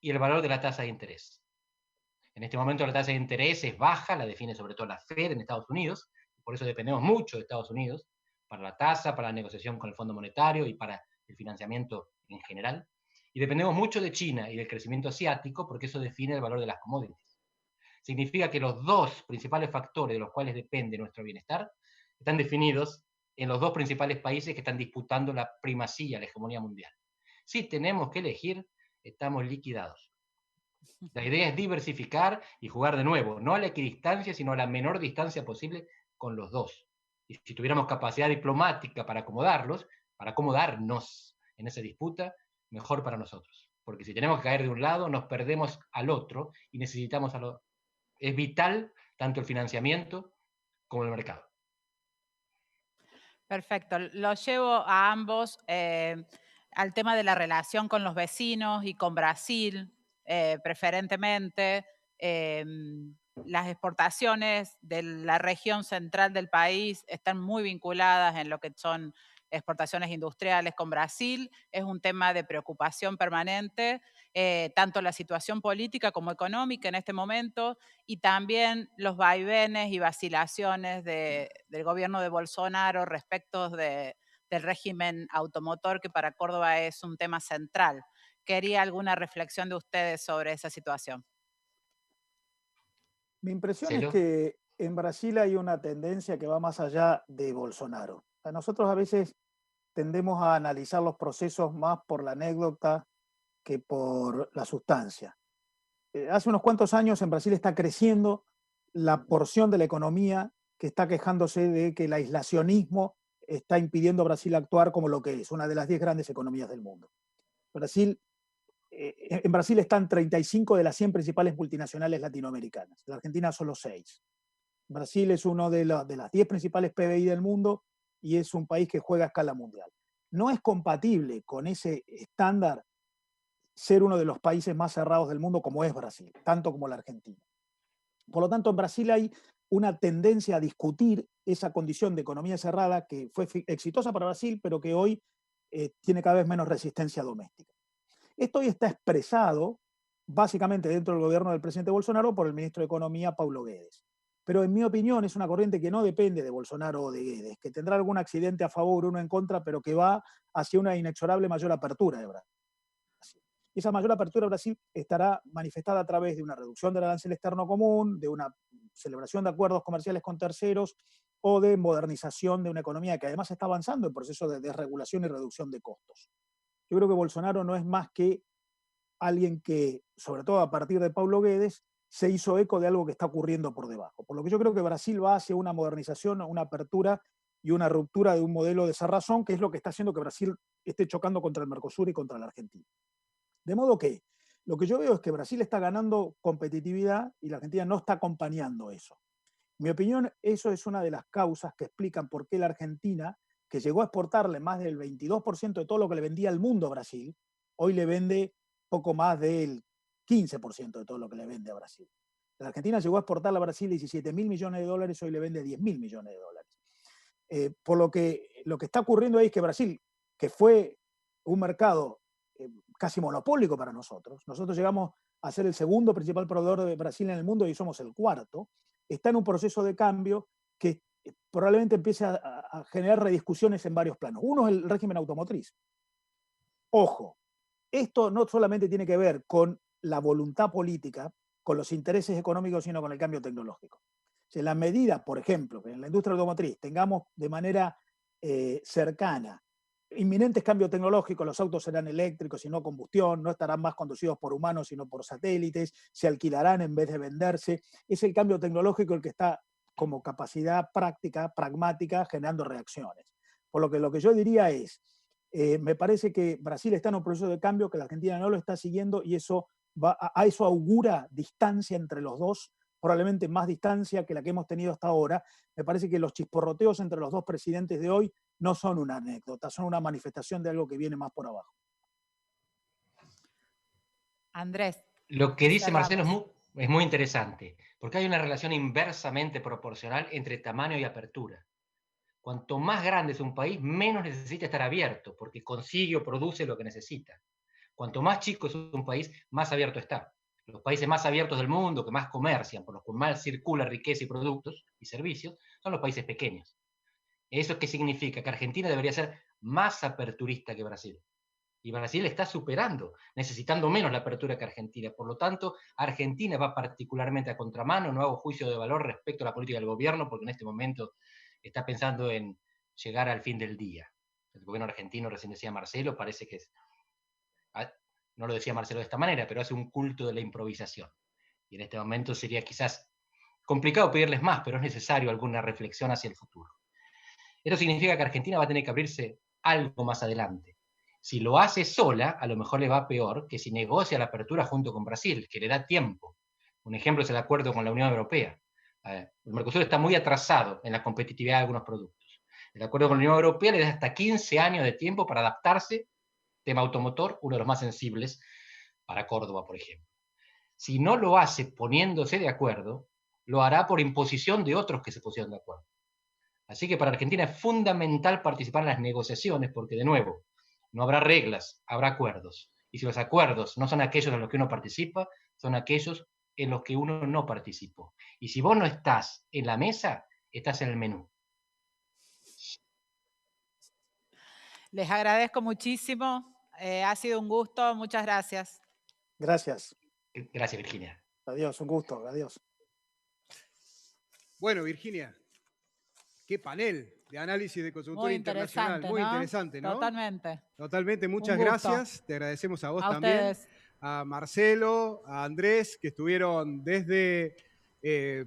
y el valor de la tasa de interés. En este momento la tasa de interés es baja, la define sobre todo la Fed en Estados Unidos, por eso dependemos mucho de Estados Unidos, para la tasa, para la negociación con el Fondo Monetario y para el financiamiento en general. Y dependemos mucho de China y del crecimiento asiático, porque eso define el valor de las commodities. Significa que los 2 principales factores de los cuales depende nuestro bienestar están definidos en los 2 principales países que están disputando la primacía, la hegemonía mundial. Si tenemos que elegir, estamos liquidados. La idea es diversificar y jugar de nuevo, no a la equidistancia, sino a la menor distancia posible con los 2. Y si tuviéramos capacidad diplomática para acomodarlos, para acomodarnos en esa disputa, mejor para nosotros. Porque si tenemos que caer de un lado, nos perdemos al otro y necesitamos al otro. Es vital tanto el financiamiento como el mercado. Perfecto, lo llevo a ambos al tema de la relación con los vecinos y con Brasil, preferentemente. Las exportaciones de la región central del país están muy vinculadas en lo que son exportaciones industriales con Brasil. Es un tema de preocupación permanente, tanto la situación política como económica en este momento, y también los vaivenes y vacilaciones del gobierno de Bolsonaro respecto del régimen automotor, que para Córdoba es un tema central. Quería alguna reflexión de ustedes sobre esa situación. Mi impresión es Marcelo. que en Brasil hay una tendencia que va más allá de Bolsonaro. A nosotros a veces tendemos a analizar los procesos más por la anécdota que por la sustancia. Hace unos cuantos años en Brasil está creciendo la porción de la economía que está quejándose de que el aislacionismo está impidiendo a Brasil actuar como lo que es, una de las 10 grandes economías del mundo. En Brasil están 35 de las 100 principales multinacionales latinoamericanas. En Argentina solo 6. Brasil es uno de las 10 principales PBI del mundo y es un país que juega a escala mundial. No es compatible con ese estándar ser uno de los países más cerrados del mundo como es Brasil, tanto como la Argentina. Por lo tanto, en Brasil hay una tendencia a discutir esa condición de economía cerrada que fue exitosa para Brasil, pero que hoy tiene cada vez menos resistencia doméstica. Esto hoy está expresado básicamente dentro del gobierno del presidente Bolsonaro por el ministro de Economía, Paulo Guedes. Pero en mi opinión es una corriente que no depende de Bolsonaro o de Guedes, que tendrá algún accidente a favor, uno en contra, pero que va hacia una inexorable mayor apertura de Brasil. Esa mayor apertura de Brasil estará manifestada a través de una reducción del arancel externo común, de una celebración de acuerdos comerciales con terceros o de modernización de una economía que además está avanzando en proceso de desregulación y reducción de costos. Yo creo que Bolsonaro no es más que alguien que, sobre todo a partir de Paulo Guedes, se hizo eco de algo que está ocurriendo por debajo. Por lo que yo creo que Brasil va hacia una modernización, una apertura y una ruptura de un modelo de cerrazón, que es lo que está haciendo que Brasil esté chocando contra el Mercosur y contra la Argentina. De modo que lo que yo veo es que Brasil está ganando competitividad y la Argentina no está acompañando eso. En mi opinión, eso es una de las causas que explican por qué la Argentina, que llegó a exportarle más del 22% de todo lo que le vendía al mundo a Brasil, hoy le vende poco más del 15% de todo lo que le vende a Brasil. La Argentina llegó a exportarle a Brasil 17.000 millones de dólares, hoy le vende 10.000 millones de dólares. Por lo que está ocurriendo ahí es que Brasil, que fue un mercado casi monopólico para nosotros llegamos a ser el segundo principal proveedor de Brasil en el mundo y somos el cuarto, está en un proceso de cambio que probablemente empiece a generar rediscusiones en varios planos. Uno es el régimen automotriz. Ojo, esto no solamente tiene que ver con la voluntad política, con los intereses económicos, sino con el cambio tecnológico. O sea, la medida, por ejemplo, que en la industria automotriz tengamos de manera cercana inminentes cambios tecnológicos, los autos serán eléctricos y no combustión, no estarán más conducidos por humanos sino por satélites, se alquilarán en vez de venderse. Es el cambio tecnológico el que está como capacidad práctica, pragmática, generando reacciones. Por lo que yo diría es, me parece que Brasil está en un proceso de cambio que la Argentina no lo está siguiendo y eso eso augura distancia entre los dos, probablemente más distancia que la que hemos tenido hasta ahora. Me parece que los chisporroteos entre los dos presidentes de hoy no son una anécdota, son una manifestación de algo que viene más por abajo. Andrés. Lo que dice Marcelo es muy interesante, porque hay una relación inversamente proporcional entre tamaño y apertura. Cuanto más grande es un país, menos necesita estar abierto, porque consigue o produce lo que necesita. Cuanto más chico es un país, más abierto está. Los países más abiertos del mundo, que más comercian, por los que más circula riqueza y productos y servicios, son los países pequeños. ¿Eso qué significa? Que Argentina debería ser más aperturista que Brasil. Y Brasil está superando, necesitando menos la apertura que Argentina. Por lo tanto, Argentina va particularmente a contramano. No hago juicio de valor respecto a la política del gobierno, porque en este momento está pensando en llegar al fin del día. El gobierno argentino, recién decía Marcelo, parece que es... No lo decía Marcelo de esta manera, pero hace un culto de la improvisación. Y en este momento sería quizás complicado pedirles más, pero es necesario alguna reflexión hacia el futuro. Eso significa que Argentina va a tener que abrirse algo más adelante. Si lo hace sola, a lo mejor le va peor que si negocia la apertura junto con Brasil, que le da tiempo. Un ejemplo es el acuerdo con la Unión Europea. El Mercosur está muy atrasado en la competitividad de algunos productos. El acuerdo con la Unión Europea le da hasta 15 años de tiempo para adaptarse, tema automotor, uno de los más sensibles para Córdoba, por ejemplo. Si no lo hace poniéndose de acuerdo, lo hará por imposición de otros que se pusieron de acuerdo. Así que para Argentina es fundamental participar en las negociaciones, porque de nuevo, no habrá reglas, habrá acuerdos. Y si los acuerdos no son aquellos en los que uno participa, son aquellos en los que uno no participó. Y si vos no estás en la mesa, estás en el menú. Les agradezco muchísimo. Ha sido un gusto. Muchas gracias. Gracias. Gracias, Virginia. Adiós, un gusto. Adiós. Bueno, Virginia, qué panel de análisis de coyuntura Muy internacional. Muy interesante, ¿no? Totalmente. Totalmente, muchas Un gusto. gracias. Te agradecemos a vos A también. ustedes. A Marcelo, a Andrés, que estuvieron desde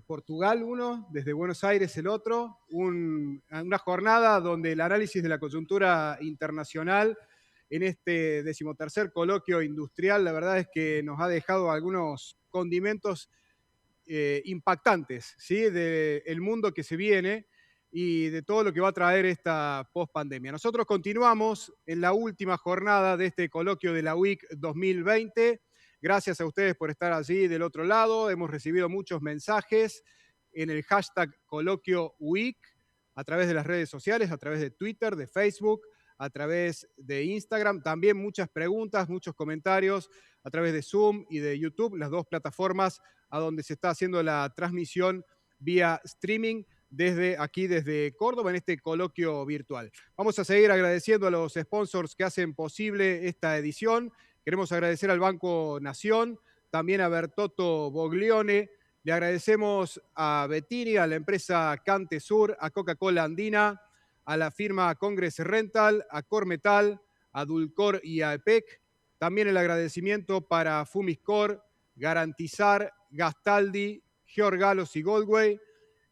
Portugal uno, desde Buenos Aires el otro. Una jornada donde el análisis de la coyuntura internacional en este 13º coloquio industrial, la verdad es que nos ha dejado algunos condimentos impactantes, ¿sí? Del mundo que se viene y de todo lo que va a traer esta post-pandemia. Nosotros continuamos en la última jornada de este coloquio de la UIC 2020. Gracias a ustedes por estar allí del otro lado. Hemos recibido muchos mensajes en el hashtag coloquio UIC a través de las redes sociales, a través de Twitter, de Facebook, a través de Instagram. También muchas preguntas, muchos comentarios a través de Zoom y de YouTube, las dos plataformas a donde se está haciendo la transmisión vía streaming desde aquí, desde Córdoba, en este coloquio virtual. Vamos a seguir agradeciendo a los sponsors que hacen posible esta edición. Queremos agradecer al Banco Nación, también a Bertotto Boglione. Le agradecemos a Bettini, a la empresa Cante Sur, a Coca-Cola Andina, a la firma Congress Rental, a Cormetal, a Dulcor y a EPEC. También el agradecimiento para Fumiscor, Garantizar, Gastaldi, Georgalos y Goldway.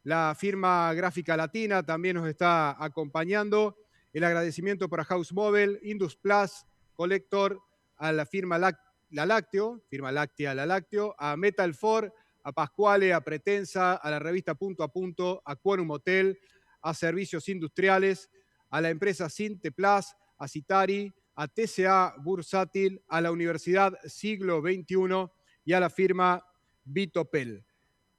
La firma Gráfica Latina también nos está acompañando. El agradecimiento para House Mobile, Indus Plus, Collector, a la firma La Lácteo, firma Láctea La Lácteo, a Metal 4, a Pascuale, a Pretensa, a la revista Punto a Punto, a Quorum Hotel, a Servicios Industriales, a la empresa Sinte Plus, a Citari, a TCA Bursátil, a la Universidad Siglo XXI y a la firma Vitopel.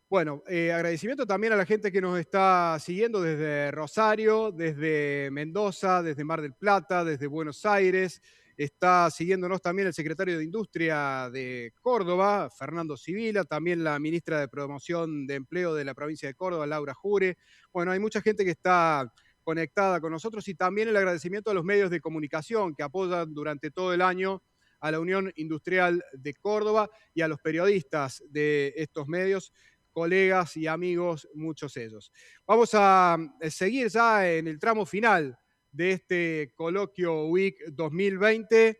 Bueno, agradecimiento también a la gente que nos está siguiendo desde Rosario, desde Mendoza, desde Mar del Plata, desde Buenos Aires. Está siguiéndonos también el secretario de Industria de Córdoba, Fernando Sibila, también la ministra de Promoción de Empleo de la provincia de Córdoba, Laura Jure. Bueno, hay mucha gente que está conectada con nosotros y también el agradecimiento a los medios de comunicación que apoyan durante todo el año a la Unión Industrial de Córdoba y a los periodistas de estos medios, colegas y amigos, muchos ellos. Vamos a seguir ya en el tramo final de este coloquio UIC 2020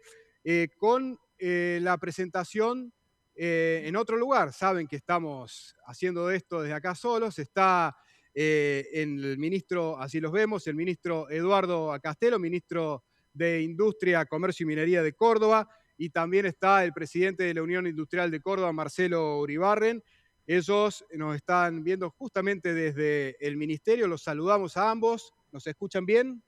con la presentación en otro lugar. Saben que estamos haciendo esto desde acá solos. Está el ministro, así los vemos, el ministro Eduardo Castelo, ministro de Industria, Comercio y Minería de Córdoba, y también está el presidente de la Unión Industrial de Córdoba, Marcelo Uribarren. Ellos nos están viendo justamente desde el ministerio. Los saludamos a ambos. ¿Nos escuchan bien?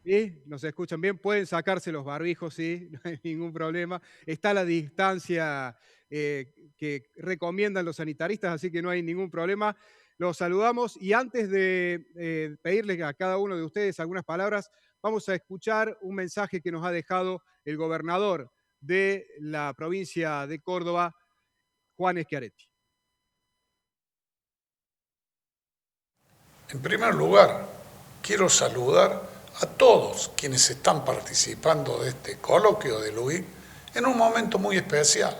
¿Sí? ¿Nos escuchan bien? Pueden sacarse los barbijos, sí, no hay ningún problema. Está la distancia que recomiendan los sanitaristas, así que no hay ningún problema. Los saludamos y antes de pedirles a cada uno de ustedes algunas palabras, vamos a escuchar un mensaje que nos ha dejado el gobernador de la provincia de Córdoba, Juan Schiaretti. En primer lugar, quiero saludar a todos quienes están participando de este coloquio de UIC en un momento muy especial.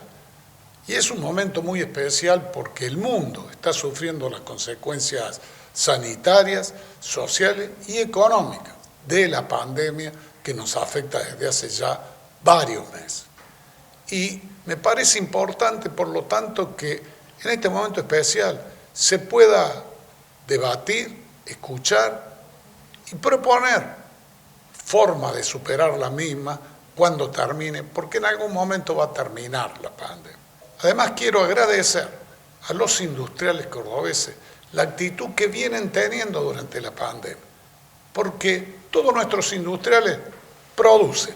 Y es un momento muy especial porque el mundo está sufriendo las consecuencias sanitarias, sociales y económicas de la pandemia que nos afecta desde hace ya varios meses. Y me parece importante, por lo tanto, que en este momento especial se pueda debatir, escuchar y proponer formas de superar la misma cuando termine, porque en algún momento va a terminar la pandemia. Además, quiero agradecer a los industriales cordobeses la actitud que vienen teniendo durante la pandemia, porque todos nuestros industriales producen,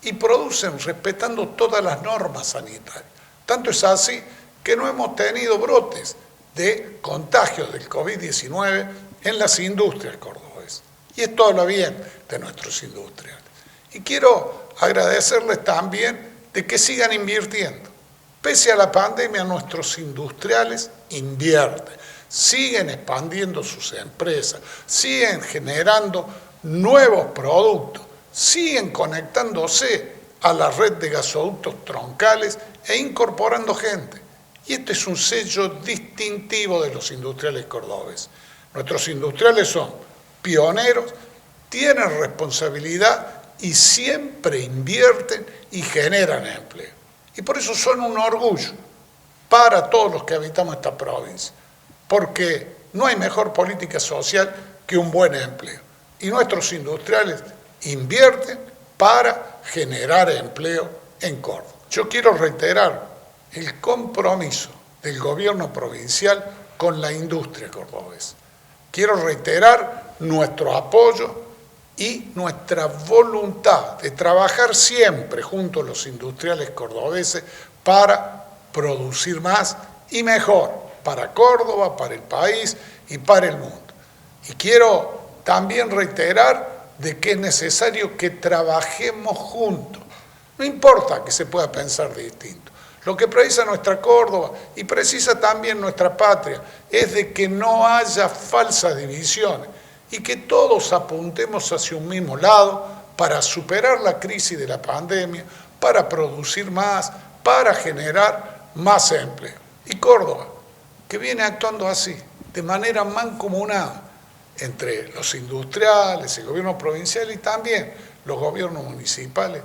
y producen respetando todas las normas sanitarias. Tanto es así que no hemos tenido brotes de contagios del COVID-19 en las industrias cordobesas. Y esto habla bien de nuestros industriales. Y quiero agradecerles también de que sigan invirtiendo. Pese a la pandemia, nuestros industriales invierten, siguen expandiendo sus empresas, siguen generando nuevos productos, siguen conectándose a la red de gasoductos troncales e incorporando gente. Y este es un sello distintivo de los industriales cordobeses. Nuestros industriales son pioneros, tienen responsabilidad y siempre invierten y generan empleo. Y por eso son un orgullo para todos los que habitamos esta provincia, porque no hay mejor política social que un buen empleo. Y nuestros industriales invierten para generar empleo en Córdoba. Yo quiero reiterar el compromiso del gobierno provincial con la industria cordobesa. Quiero reiterar nuestro apoyo y nuestra voluntad de trabajar siempre junto a los industriales cordobeses para producir más y mejor para Córdoba, para el país y para el mundo. Y quiero también reiterar de que es necesario que trabajemos juntos. No importa que se pueda pensar distinto. Lo que precisa nuestra Córdoba y precisa también nuestra patria es de que no haya falsas divisiones y que todos apuntemos hacia un mismo lado para superar la crisis de la pandemia, para producir más, para generar más empleo. Y Córdoba, que viene actuando así, de manera mancomunada, entre los industriales, el gobierno provincial y también los gobiernos municipales,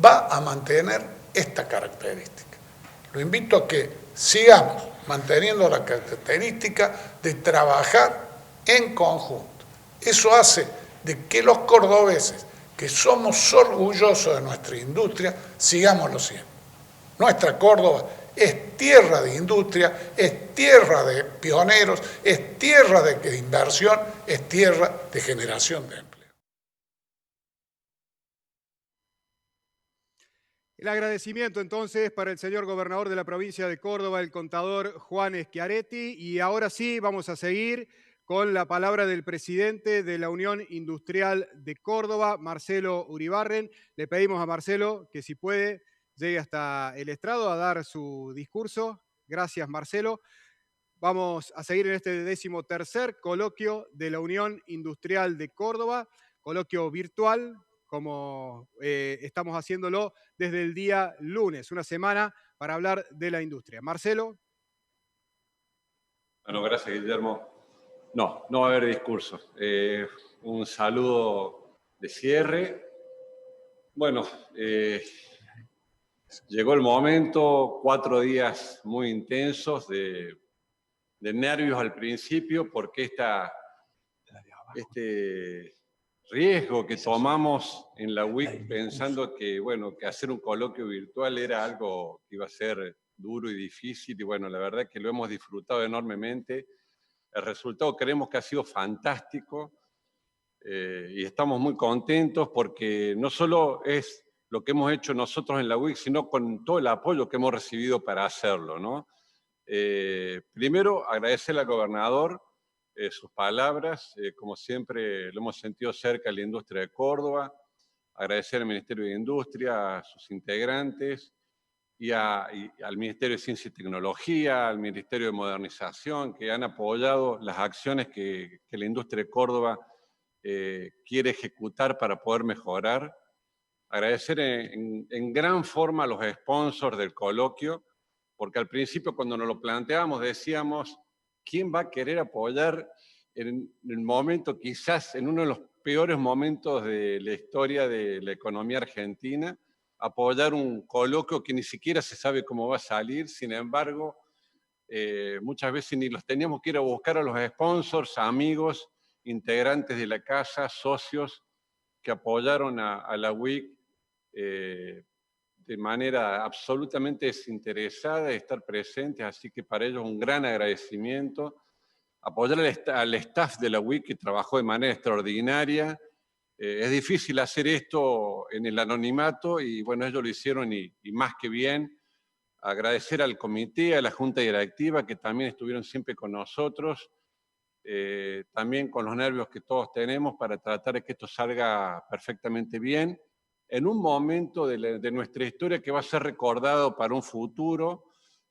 va a mantener esta característica. Lo invito a que sigamos manteniendo la característica de trabajar en conjunto. Eso hace de que los cordobeses, que somos orgullosos de nuestra industria, sigámoslo siendo. Nuestra Córdoba es tierra de industria, es tierra de pioneros, es tierra de inversión, es tierra de generación de empleo. El agradecimiento entonces para el señor gobernador de la provincia de Córdoba, el contador Juan Schiaretti. Y ahora sí vamos a seguir con la palabra del presidente de la Unión Industrial de Córdoba, Marcelo Uribarren. Le pedimos a Marcelo que si puede llegue hasta el estrado a dar su discurso. Gracias, Marcelo. Vamos a seguir en este 13º coloquio de la Unión Industrial de Córdoba, coloquio virtual, como estamos haciéndolo desde el día lunes, una semana para hablar de la industria. Marcelo. Bueno, gracias, Guillermo. No va a haber discurso. Un saludo de cierre. Bueno, llegó el momento, 4 días muy intensos de nervios al principio, porque este riesgo que tomamos en la UIC pensando que, bueno, que hacer un coloquio virtual era algo que iba a ser duro y difícil, y bueno, la verdad es que lo hemos disfrutado enormemente. El resultado creemos que ha sido fantástico y estamos muy contentos porque no solo es lo que hemos hecho nosotros en la UIC, sino con todo el apoyo que hemos recibido para hacerlo, ¿no? Primero, agradecerle al gobernador sus palabras, como siempre lo hemos sentido cerca de la industria de Córdoba, agradecer al Ministerio de Industria, a sus integrantes, y al Ministerio de Ciencia y Tecnología, al Ministerio de Modernización, que han apoyado las acciones que la industria de Córdoba quiere ejecutar para poder mejorar. Agradecer en gran forma a los sponsors del coloquio, porque al principio cuando nos lo planteábamos decíamos, ¿quién va a querer apoyar en el momento, quizás en uno de los peores momentos de la historia de la economía argentina, apoyar un coloquio que ni siquiera se sabe cómo va a salir? Sin embargo, muchas veces ni los teníamos que ir a buscar a los sponsors, amigos, integrantes de la casa, socios que apoyaron a la UIC de manera absolutamente desinteresada, de estar presentes, así que para ellos un gran agradecimiento. Apoyar al staff de la UIC que trabajó de manera extraordinaria. Es difícil hacer esto en el anonimato y bueno, ellos lo hicieron y más que bien. Agradecer al comité, a la junta directiva que también estuvieron siempre con nosotros. también con los nervios que todos tenemos para tratar de que esto salga perfectamente bien, en un momento de nuestra historia que va a ser recordado para un futuro,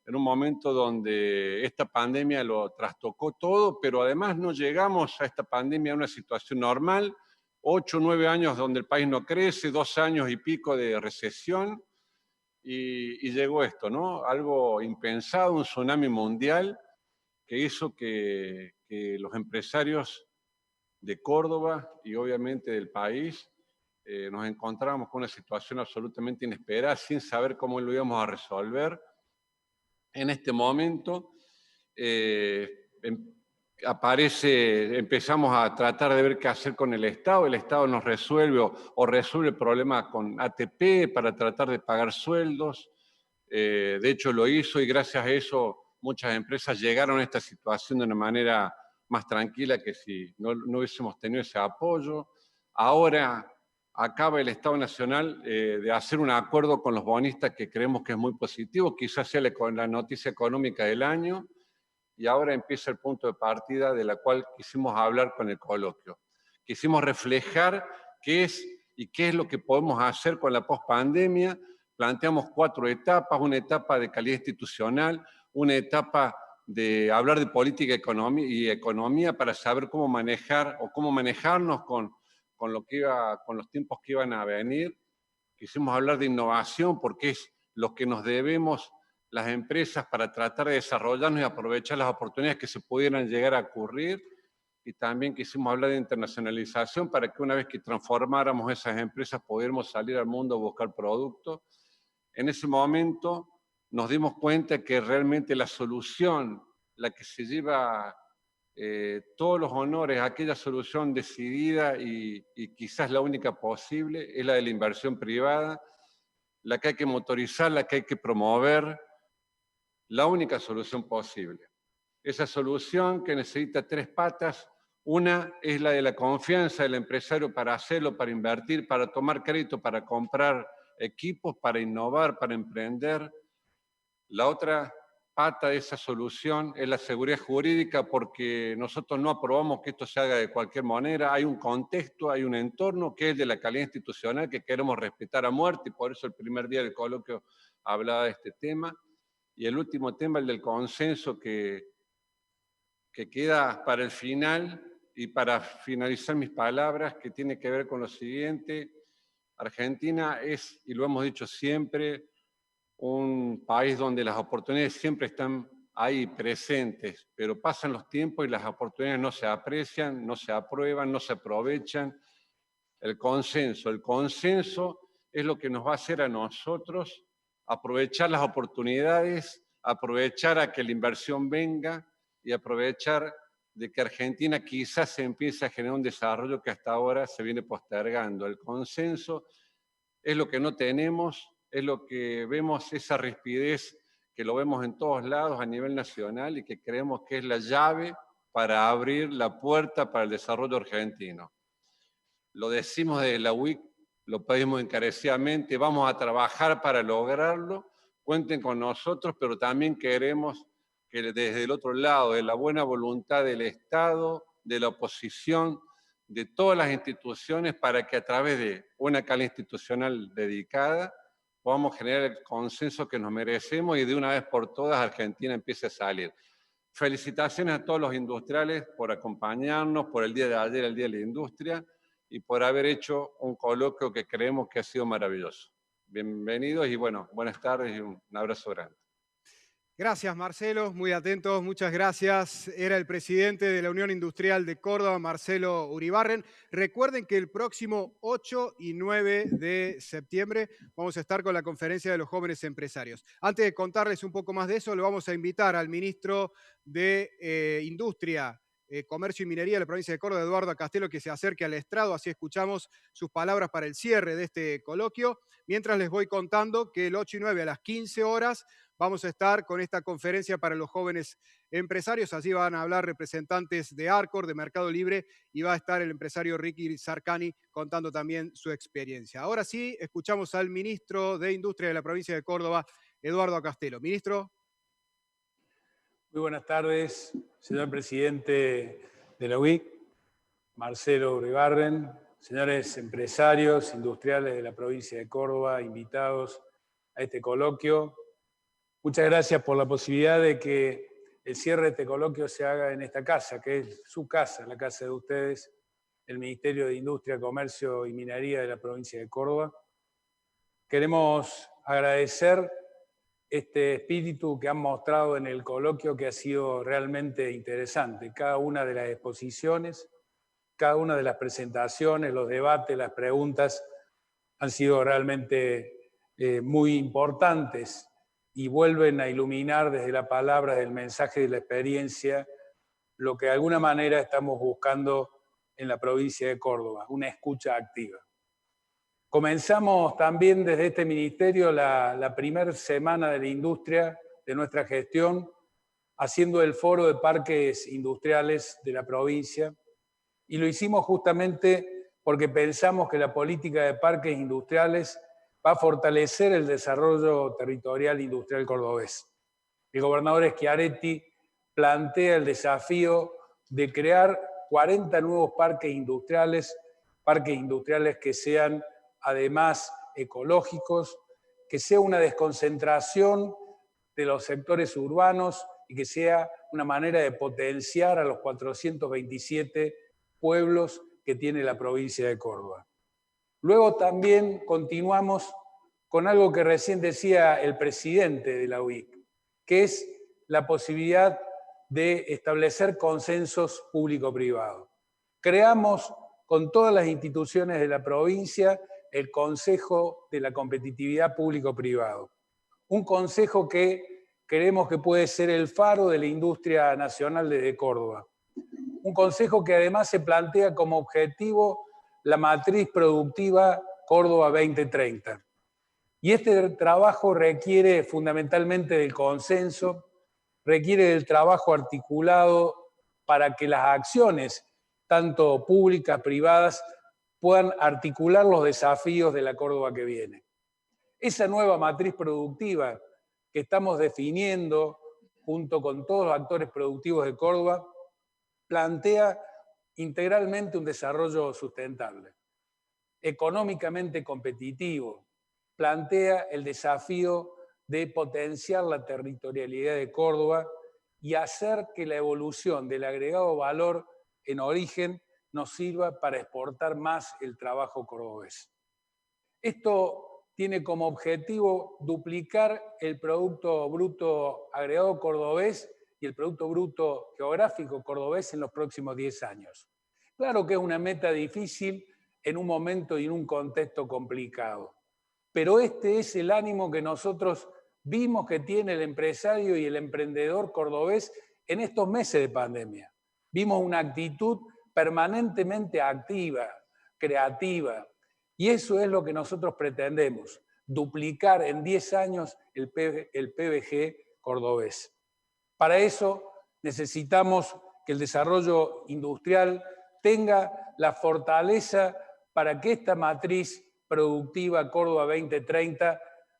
en un momento donde esta pandemia lo trastocó todo, pero además no llegamos a esta pandemia a una situación normal, 8 o 9 años donde el país no crece, 2 años y pico de recesión, y llegó esto, ¿no? Algo impensado, un tsunami mundial que hizo que los empresarios de Córdoba y obviamente del país nos encontramos con una situación absolutamente inesperada, sin saber cómo lo íbamos a resolver. En este momento empezamos a tratar de ver qué hacer con el Estado nos resuelve o resuelve el problema con ATP para tratar de pagar sueldos, de hecho lo hizo y gracias a eso muchas empresas llegaron a esta situación de una manera más tranquila que si no hubiésemos tenido ese apoyo. Ahora acaba el Estado Nacional de hacer un acuerdo con los bonistas que creemos que es muy positivo, quizás sea la noticia económica del año, y ahora empieza el punto de partida de la cual quisimos hablar con el coloquio. Quisimos reflejar qué es lo que podemos hacer con la pospandemia. Planteamos 4 etapas, una etapa de calidad institucional, una etapa de hablar de política y economía para saber cómo manejar o cómo manejarnos con los tiempos que iban a venir. Quisimos hablar de innovación porque es lo que nos debemos las empresas para tratar de desarrollarnos y aprovechar las oportunidades que se pudieran llegar a ocurrir. Y también quisimos hablar de internacionalización para que una vez que transformáramos esas empresas pudiéramos salir al mundo a buscar productos. En ese momento nos dimos cuenta que realmente la solución, la que se lleva todos los honores, aquella solución decidida y quizás la única posible, es la de la inversión privada, la que hay que motorizar, la que hay que promover, la única solución posible. Esa solución que necesita 3 patas, una es la de la confianza del empresario para hacerlo, para invertir, para tomar crédito, para comprar equipos, para innovar, para emprender. La otra pata de esa solución es la seguridad jurídica, porque nosotros no aprobamos que esto se haga de cualquier manera. Hay un contexto, hay un entorno que es el de la calidad institucional que queremos respetar a muerte, y por eso el primer día del coloquio hablaba de este tema. Y el último tema, el del consenso, que queda para el final, y para finalizar mis palabras, que tiene que ver con lo siguiente. Argentina es, y lo hemos dicho siempre, un país donde las oportunidades siempre están ahí presentes, pero pasan los tiempos y las oportunidades no se aprecian, no se aprueban, no se aprovechan. El consenso es lo que nos va a hacer a nosotros aprovechar las oportunidades, aprovechar a que la inversión venga y aprovechar de que Argentina quizás se empiece a generar un desarrollo que hasta ahora se viene postergando. El consenso es lo que no tenemos, es lo que vemos, esa rispidez que lo vemos en todos lados a nivel nacional y que creemos que es la llave para abrir la puerta para el desarrollo argentino. Lo decimos desde la UIC, lo pedimos encarecidamente, vamos a trabajar para lograrlo, cuenten con nosotros, pero también queremos que desde el otro lado, de la buena voluntad del Estado, de la oposición, de todas las instituciones, para que a través de una calidad institucional dedicada podamos generar el consenso que nos merecemos y de una vez por todas Argentina empiece a salir. Felicitaciones a todos los industriales por acompañarnos, por el día de ayer, el Día de la Industria, y por haber hecho un coloquio que creemos que ha sido maravilloso. Bienvenidos y bueno, buenas tardes y un abrazo grande. Gracias, Marcelo, muy atentos, muchas gracias. Era el presidente de la Unión Industrial de Córdoba, Marcelo Uribarren. Recuerden que el próximo 8 y 9 de septiembre vamos a estar con la conferencia de los jóvenes empresarios. Antes de contarles un poco más de eso, lo vamos a invitar al ministro de Industria, Comercio y Minería de la provincia de Córdoba, Eduardo Castelo, que se acerque al estrado, así escuchamos sus palabras para el cierre de este coloquio. Mientras les voy contando que el 8 y 9 a las 15 horas vamos a estar con esta conferencia para los jóvenes empresarios. Allí van a hablar representantes de Arcor, de Mercado Libre, y va a estar el empresario Ricky Sarcani contando también su experiencia. Ahora sí, escuchamos al ministro de Industria de la provincia de Córdoba, Eduardo Castelo. Ministro. Muy buenas tardes, señor presidente de la UIC, Marcelo Uribarren, señores empresarios, industriales de la provincia de Córdoba, invitados a este coloquio. Muchas gracias por la posibilidad de que el cierre de este coloquio se haga en esta casa, que es su casa, la casa de ustedes, el Ministerio de Industria, Comercio y Minería de la provincia de Córdoba. Queremos agradecer este espíritu que han mostrado en el coloquio, que ha sido realmente interesante. Cada una de las exposiciones, cada una de las presentaciones, los debates, las preguntas han sido realmente muy importantes y vuelven a iluminar desde la palabra, del mensaje de la experiencia, lo que de alguna manera estamos buscando en la provincia de Córdoba, una escucha activa. Comenzamos también desde este ministerio la primera semana de la industria de nuestra gestión, haciendo el foro de parques industriales de la provincia, y lo hicimos justamente porque pensamos que la política de parques industriales va a fortalecer el desarrollo territorial industrial cordobés. El gobernador Schiaretti plantea el desafío de crear 40 nuevos parques industriales que sean además ecológicos, que sea una desconcentración de los sectores urbanos y que sea una manera de potenciar a los 427 pueblos que tiene la provincia de Córdoba. Luego también continuamos con algo que recién decía el presidente de la UIC, que es la posibilidad de establecer consensos público-privados. Creamos con todas las instituciones de la provincia el Consejo de la Competitividad Público-Privado. Un consejo que creemos que puede ser el faro de la industria nacional desde Córdoba. Un consejo que además se plantea como objetivo la matriz productiva Córdoba 2030. Y este trabajo requiere fundamentalmente del consenso, requiere del trabajo articulado para que las acciones, tanto públicas, privadas, puedan articular los desafíos de la Córdoba que viene. Esa nueva matriz productiva que estamos definiendo junto con todos los actores productivos de Córdoba plantea integralmente un desarrollo sustentable, económicamente competitivo, plantea el desafío de potenciar la territorialidad de Córdoba y hacer que la evolución del agregado valor en origen nos sirva para exportar más el trabajo cordobés. Esto tiene como objetivo duplicar el Producto Bruto Agregado cordobés y el Producto Bruto Geográfico cordobés en los próximos 10 años. Claro que es una meta difícil en un momento y en un contexto complicado, pero este es el ánimo que nosotros vimos que tiene el empresario y el emprendedor cordobés en estos meses de pandemia. Vimos una actitud permanentemente activa, creativa, y eso es lo que nosotros pretendemos, duplicar en 10 años el PBG cordobés. Para eso necesitamos que el desarrollo industrial tenga la fortaleza para que esta matriz productiva Córdoba 2030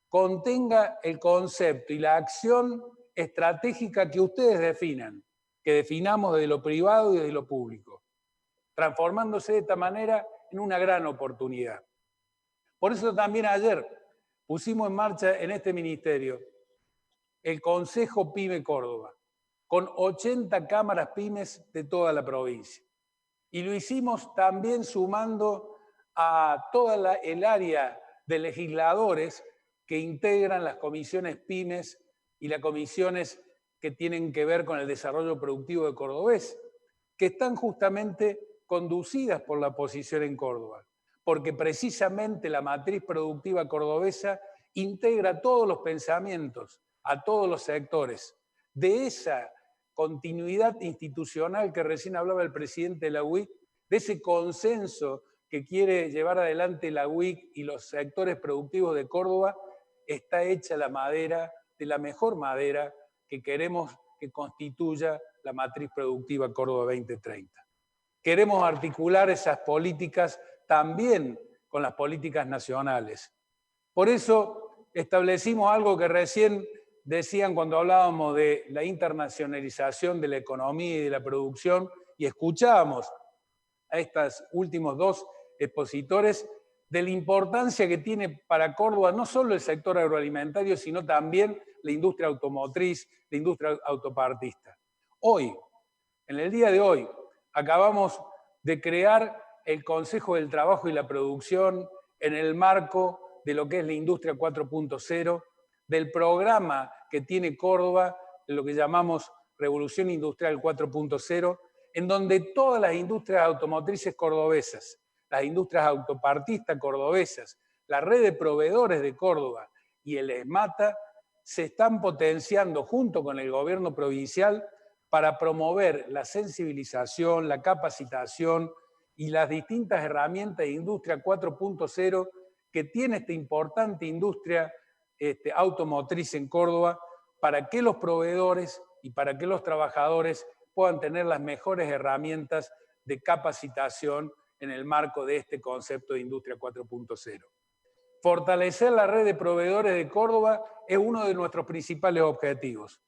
contenga el concepto y la acción estratégica que ustedes definan, que definamos desde lo privado y desde lo público, transformándose de esta manera en una gran oportunidad. Por eso también ayer pusimos en marcha en este ministerio el Consejo PYME Córdoba, con 80 cámaras pymes de toda la provincia. Y lo hicimos también sumando a toda el área de legisladores que integran las comisiones pymes y las comisiones que tienen que ver con el desarrollo productivo de Cordobés, que están justamente conducidas por la oposición en Córdoba, porque precisamente la matriz productiva cordobesa integra todos los pensamientos, a todos los sectores. De esa continuidad institucional que recién hablaba el presidente de la UIC, de ese consenso que quiere llevar adelante la UIC y los sectores productivos de Córdoba, está hecha la madera, de la mejor madera que queremos que constituya la matriz productiva Córdoba 2030. Queremos articular esas políticas también con las políticas nacionales. Por eso establecimos algo que recién decían cuando hablábamos de la internacionalización de la economía y de la producción, y escuchábamos a estos últimos dos expositores de la importancia que tiene para Córdoba no solo el sector agroalimentario, sino también la industria automotriz, la industria autopartista. Hoy, en el día de hoy, acabamos de crear el Consejo del Trabajo y la Producción en el marco de lo que es la Industria 4.0, del programa que tiene Córdoba, de lo que llamamos Revolución Industrial 4.0, en donde todas las industrias automotrices cordobesas, las industrias autopartistas cordobesas, la red de proveedores de Córdoba y el ESMATA se están potenciando junto con el gobierno provincial para promover la sensibilización, la capacitación y las distintas herramientas de Industria 4.0 que tiene esta importante industria automotriz en Córdoba, para que los proveedores y para que los trabajadores puedan tener las mejores herramientas de capacitación en el marco de este concepto de Industria 4.0. Fortalecer la red de proveedores de Córdoba es uno de nuestros principales objetivos.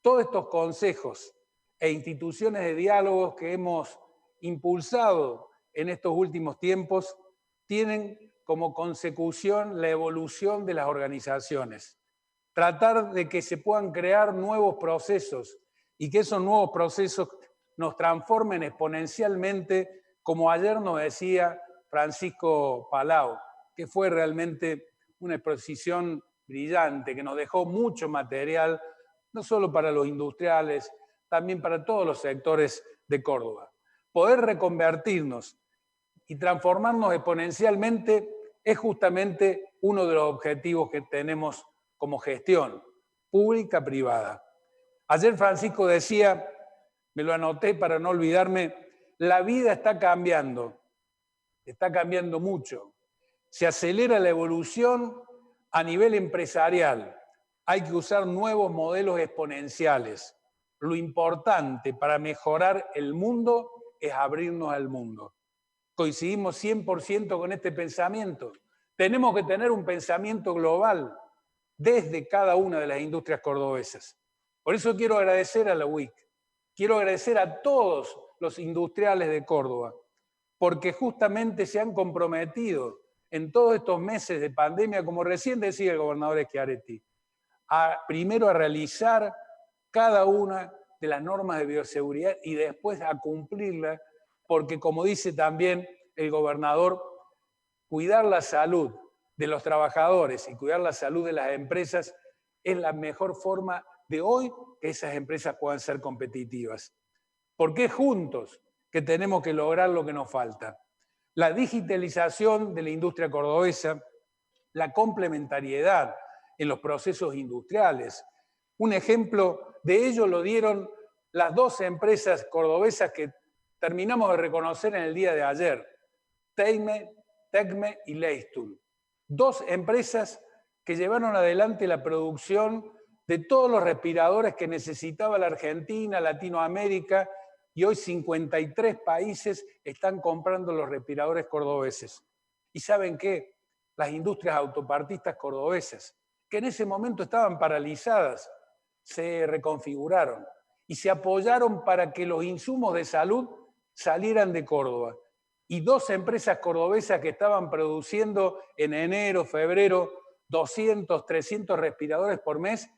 Todos estos consejos e instituciones de diálogos que hemos impulsado en estos últimos tiempos tienen como consecución la evolución de las organizaciones. Tratar de que se puedan crear nuevos procesos y que esos nuevos procesos nos transformen exponencialmente, como ayer nos decía Francisco Palau, que fue realmente una exposición brillante, que nos dejó mucho material, no solo para los industriales, también para todos los sectores de Córdoba. Poder reconvertirnos y transformarnos exponencialmente es justamente uno de los objetivos que tenemos como gestión pública-privada. Ayer Francisco decía, me lo anoté para no olvidarme, la vida está cambiando mucho. Se acelera la evolución a nivel empresarial. Hay que usar nuevos modelos exponenciales. Lo importante para mejorar el mundo es abrirnos al mundo. Coincidimos 100% con este pensamiento. Tenemos que tener un pensamiento global desde cada una de las industrias cordobesas. Por eso quiero agradecer a la UIC, quiero agradecer a todos los industriales de Córdoba, porque justamente se han comprometido en todos estos meses de pandemia, como recién decía el gobernador Schiaretti, primero a realizar cada una de las normas de bioseguridad y después a cumplirlas, porque como dice también el gobernador, cuidar la salud de los trabajadores y cuidar la salud de las empresas es la mejor forma de hoy que esas empresas puedan ser competitivas. Porque es juntos que tenemos que lograr lo que nos falta. La digitalización de la industria cordobesa, la complementariedad en los procesos industriales. Un ejemplo de ello lo dieron las dos empresas cordobesas que terminamos de reconocer en el día de ayer, Tecme y Leistul. Dos empresas que llevaron adelante la producción de todos los respiradores que necesitaba la Argentina, Latinoamérica, y hoy 53 países están comprando los respiradores cordobeses. ¿Y saben qué? Las industrias autopartistas cordobesas, que en ese momento estaban paralizadas, se reconfiguraron y se apoyaron para que los insumos de salud salieran de Córdoba. Y dos empresas cordobesas que estaban produciendo en enero, febrero, 200, 300 respiradores por mes,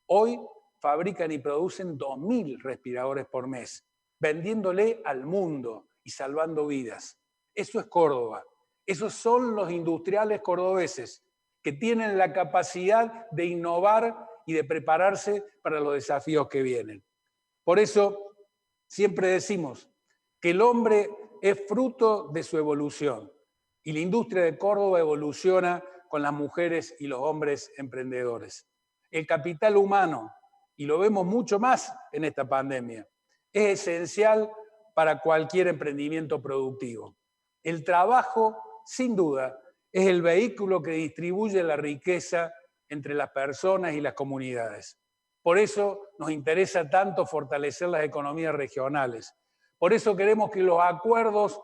hoy fabrican y producen 2.000 respiradores por mes, vendiéndole al mundo y salvando vidas. Eso es Córdoba. Esos son los industriales cordobeses que tienen la capacidad de innovar y de prepararse para los desafíos que vienen. Por eso siempre decimos que el hombre es fruto de su evolución y la industria de Córdoba evoluciona con las mujeres y los hombres emprendedores. El capital humano, y lo vemos mucho más en esta pandemia, es esencial para cualquier emprendimiento productivo. El trabajo, sin duda, es el vehículo que distribuye la riqueza entre las personas y las comunidades. Por eso nos interesa tanto fortalecer las economías regionales. Por eso queremos que los acuerdos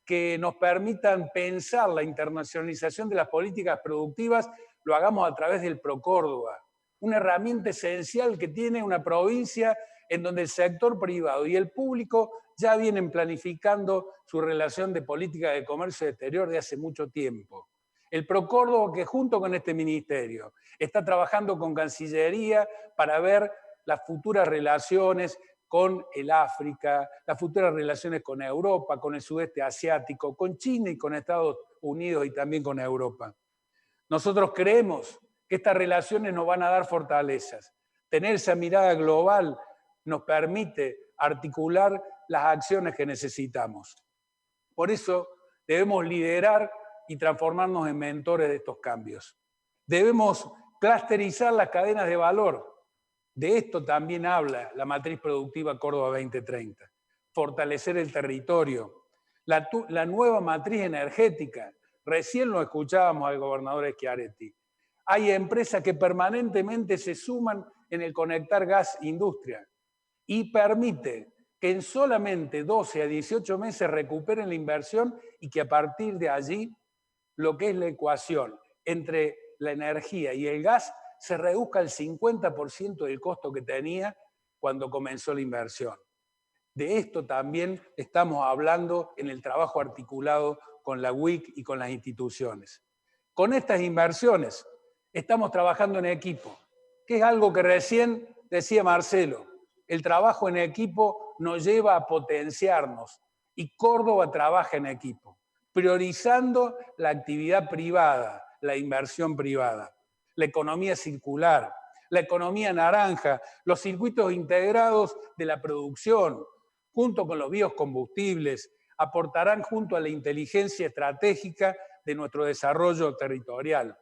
que nos permitan pensar la internacionalización de las políticas productivas lo hagamos a través del ProCórdoba, una herramienta esencial que tiene una provincia en donde el sector privado y el público ya vienen planificando su relación de política de comercio exterior de hace mucho tiempo. El ProCórdoba, que junto con este ministerio está trabajando con Cancillería para ver las futuras relaciones con el África, las futuras relaciones con Europa, con el sudeste asiático, con China y con Estados Unidos y también con Europa. Nosotros creemos que estas relaciones nos van a dar fortalezas. Tener esa mirada global nos permite articular las acciones que necesitamos. Por eso debemos liderar y transformarnos en mentores de estos cambios. Debemos clusterizar las cadenas de valor. De esto también habla la matriz productiva Córdoba 2030. Fortalecer el territorio. La nueva matriz energética. Recién lo escuchábamos al gobernador Schiaretti. Hay empresas que permanentemente se suman en el conectar gas-industria y permite que en solamente 12 a 18 meses recuperen la inversión y que a partir de allí lo que es la ecuación entre la energía y el gas se reduzca al 50% del costo que tenía cuando comenzó la inversión. De esto también estamos hablando en el trabajo articulado con la UIC y con las instituciones. Con estas inversiones estamos trabajando en equipo, que es algo que recién decía Marcelo. El trabajo en equipo nos lleva a potenciarnos y Córdoba trabaja en equipo, priorizando la actividad privada, la inversión privada, la economía circular, la economía naranja, los circuitos integrados de la producción, junto con los biocombustibles, aportarán junto a la inteligencia estratégica de nuestro desarrollo territorial.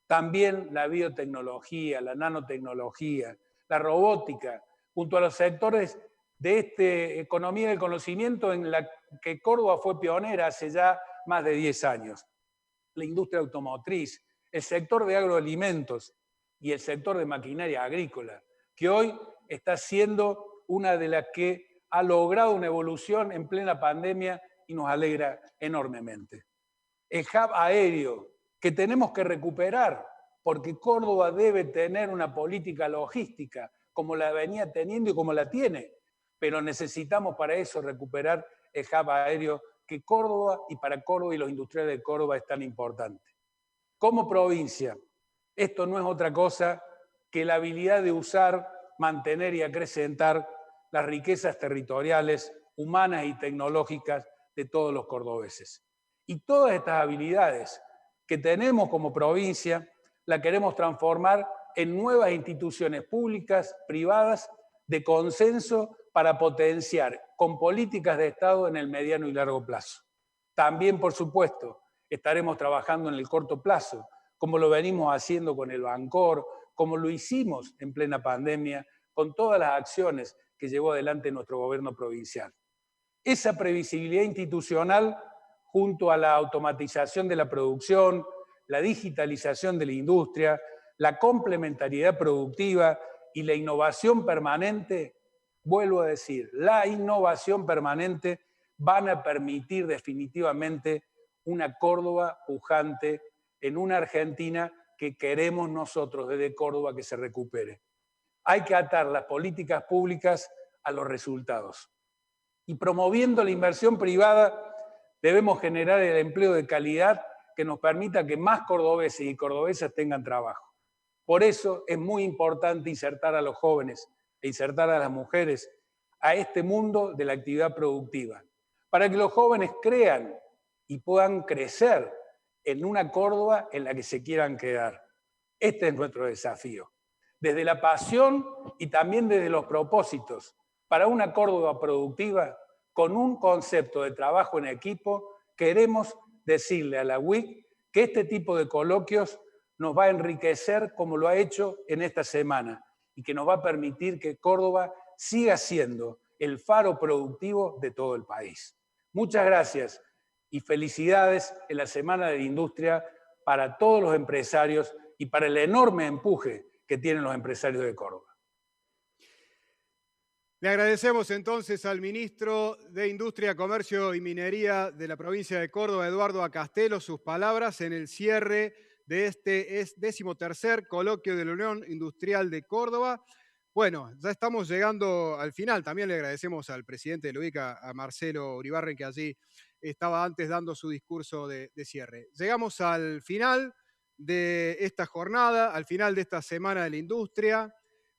También la biotecnología, la nanotecnología, la robótica, junto a los sectores de esta economía del conocimiento en la que Córdoba fue pionera hace ya más de 10 años. La industria automotriz, el sector de agroalimentos y el sector de maquinaria agrícola, que hoy está siendo una de las que ha logrado una evolución en plena pandemia y nos alegra enormemente. El hub aéreo, que tenemos que recuperar, porque Córdoba debe tener una política logística como la venía teniendo y como la tiene, pero necesitamos para eso recuperar el hub aéreo que Córdoba y para Córdoba y los industriales de Córdoba es tan importante. Como provincia, esto no es otra cosa que la habilidad de usar, mantener y acrecentar las riquezas territoriales, humanas y tecnológicas de todos los cordobeses. Y todas estas habilidades que tenemos como provincia, la queremos transformar en nuevas instituciones públicas, privadas, de consenso para potenciar con políticas de Estado en el mediano y largo plazo. También, por supuesto, estaremos trabajando en el corto plazo, como lo venimos haciendo con el Bancor, como lo hicimos en plena pandemia, con todas las acciones que llevó adelante nuestro gobierno provincial. Esa previsibilidad institucional, junto a la automatización de la producción, la digitalización de la industria, la complementariedad productiva y la innovación permanente, vuelvo a decir, la innovación permanente van a permitir definitivamente una Córdoba pujante en una Argentina que queremos nosotros desde Córdoba que se recupere. Hay que atar las políticas públicas a los resultados. Y promoviendo la inversión privada, debemos generar el empleo de calidad que nos permita que más cordobeses y cordobesas tengan trabajo. Por eso es muy importante insertar a los jóvenes e insertar a las mujeres a este mundo de la actividad productiva, para que los jóvenes crean y puedan crecer en una Córdoba en la que se quieran quedar. Este es nuestro desafío. Desde la pasión y también desde los propósitos, para una Córdoba productiva, con un concepto de trabajo en equipo, queremos decirle a la UIC que este tipo de coloquios nos va a enriquecer como lo ha hecho en esta semana y que nos va a permitir que Córdoba siga siendo el faro productivo de todo el país. Muchas gracias y felicidades en la Semana de la Industria para todos los empresarios y para el enorme empuje que tienen los empresarios de Córdoba. Le agradecemos entonces al ministro de Industria, Comercio y Minería de la provincia de Córdoba, Eduardo Acastelo, sus palabras en el cierre de este 13º coloquio de la Unión Industrial de Córdoba. Bueno, ya estamos llegando al final. También le agradecemos al presidente de la UIC, a Marcelo Uribarren, que allí estaba antes dando su discurso de cierre. Llegamos al final de esta jornada, al final de esta Semana de la Industria,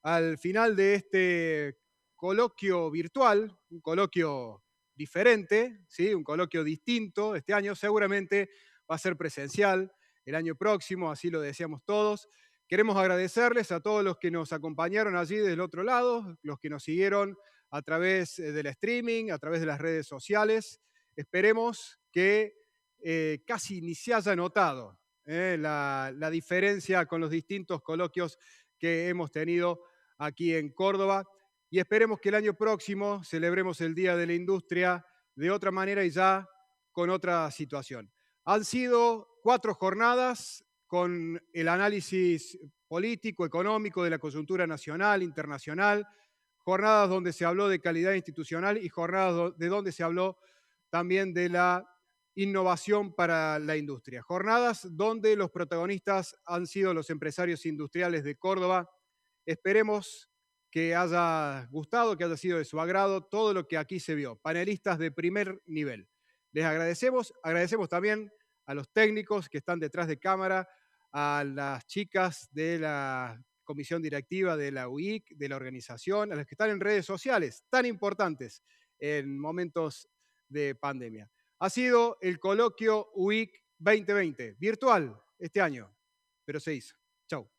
al final de este coloquio virtual, un coloquio diferente, ¿sí? Un coloquio distinto. Este año seguramente va a ser presencial el año próximo, así lo deseamos todos. Queremos agradecerles a todos los que nos acompañaron allí del otro lado, los que nos siguieron a través del streaming, a través de las redes sociales. Esperemos que casi ni se haya notado la diferencia con los distintos coloquios que hemos tenido aquí en Córdoba. Y esperemos que el año próximo celebremos el Día de la Industria de otra manera y ya con otra situación. Han sido 4 jornadas con el análisis político, económico de la coyuntura nacional, internacional, jornadas donde se habló de calidad institucional y jornadas de donde se habló también de la innovación para la industria. Jornadas donde los protagonistas han sido los empresarios industriales de Córdoba. Esperemos que haya gustado, que haya sido de su agrado todo lo que aquí se vio. Panelistas de primer nivel. Les agradecemos también a los técnicos que están detrás de cámara, a las chicas de la comisión directiva de la UIC, de la organización, a las que están en redes sociales, tan importantes en momentos de pandemia. Ha sido el coloquio UIC 2020, virtual este año, pero se hizo. Chau.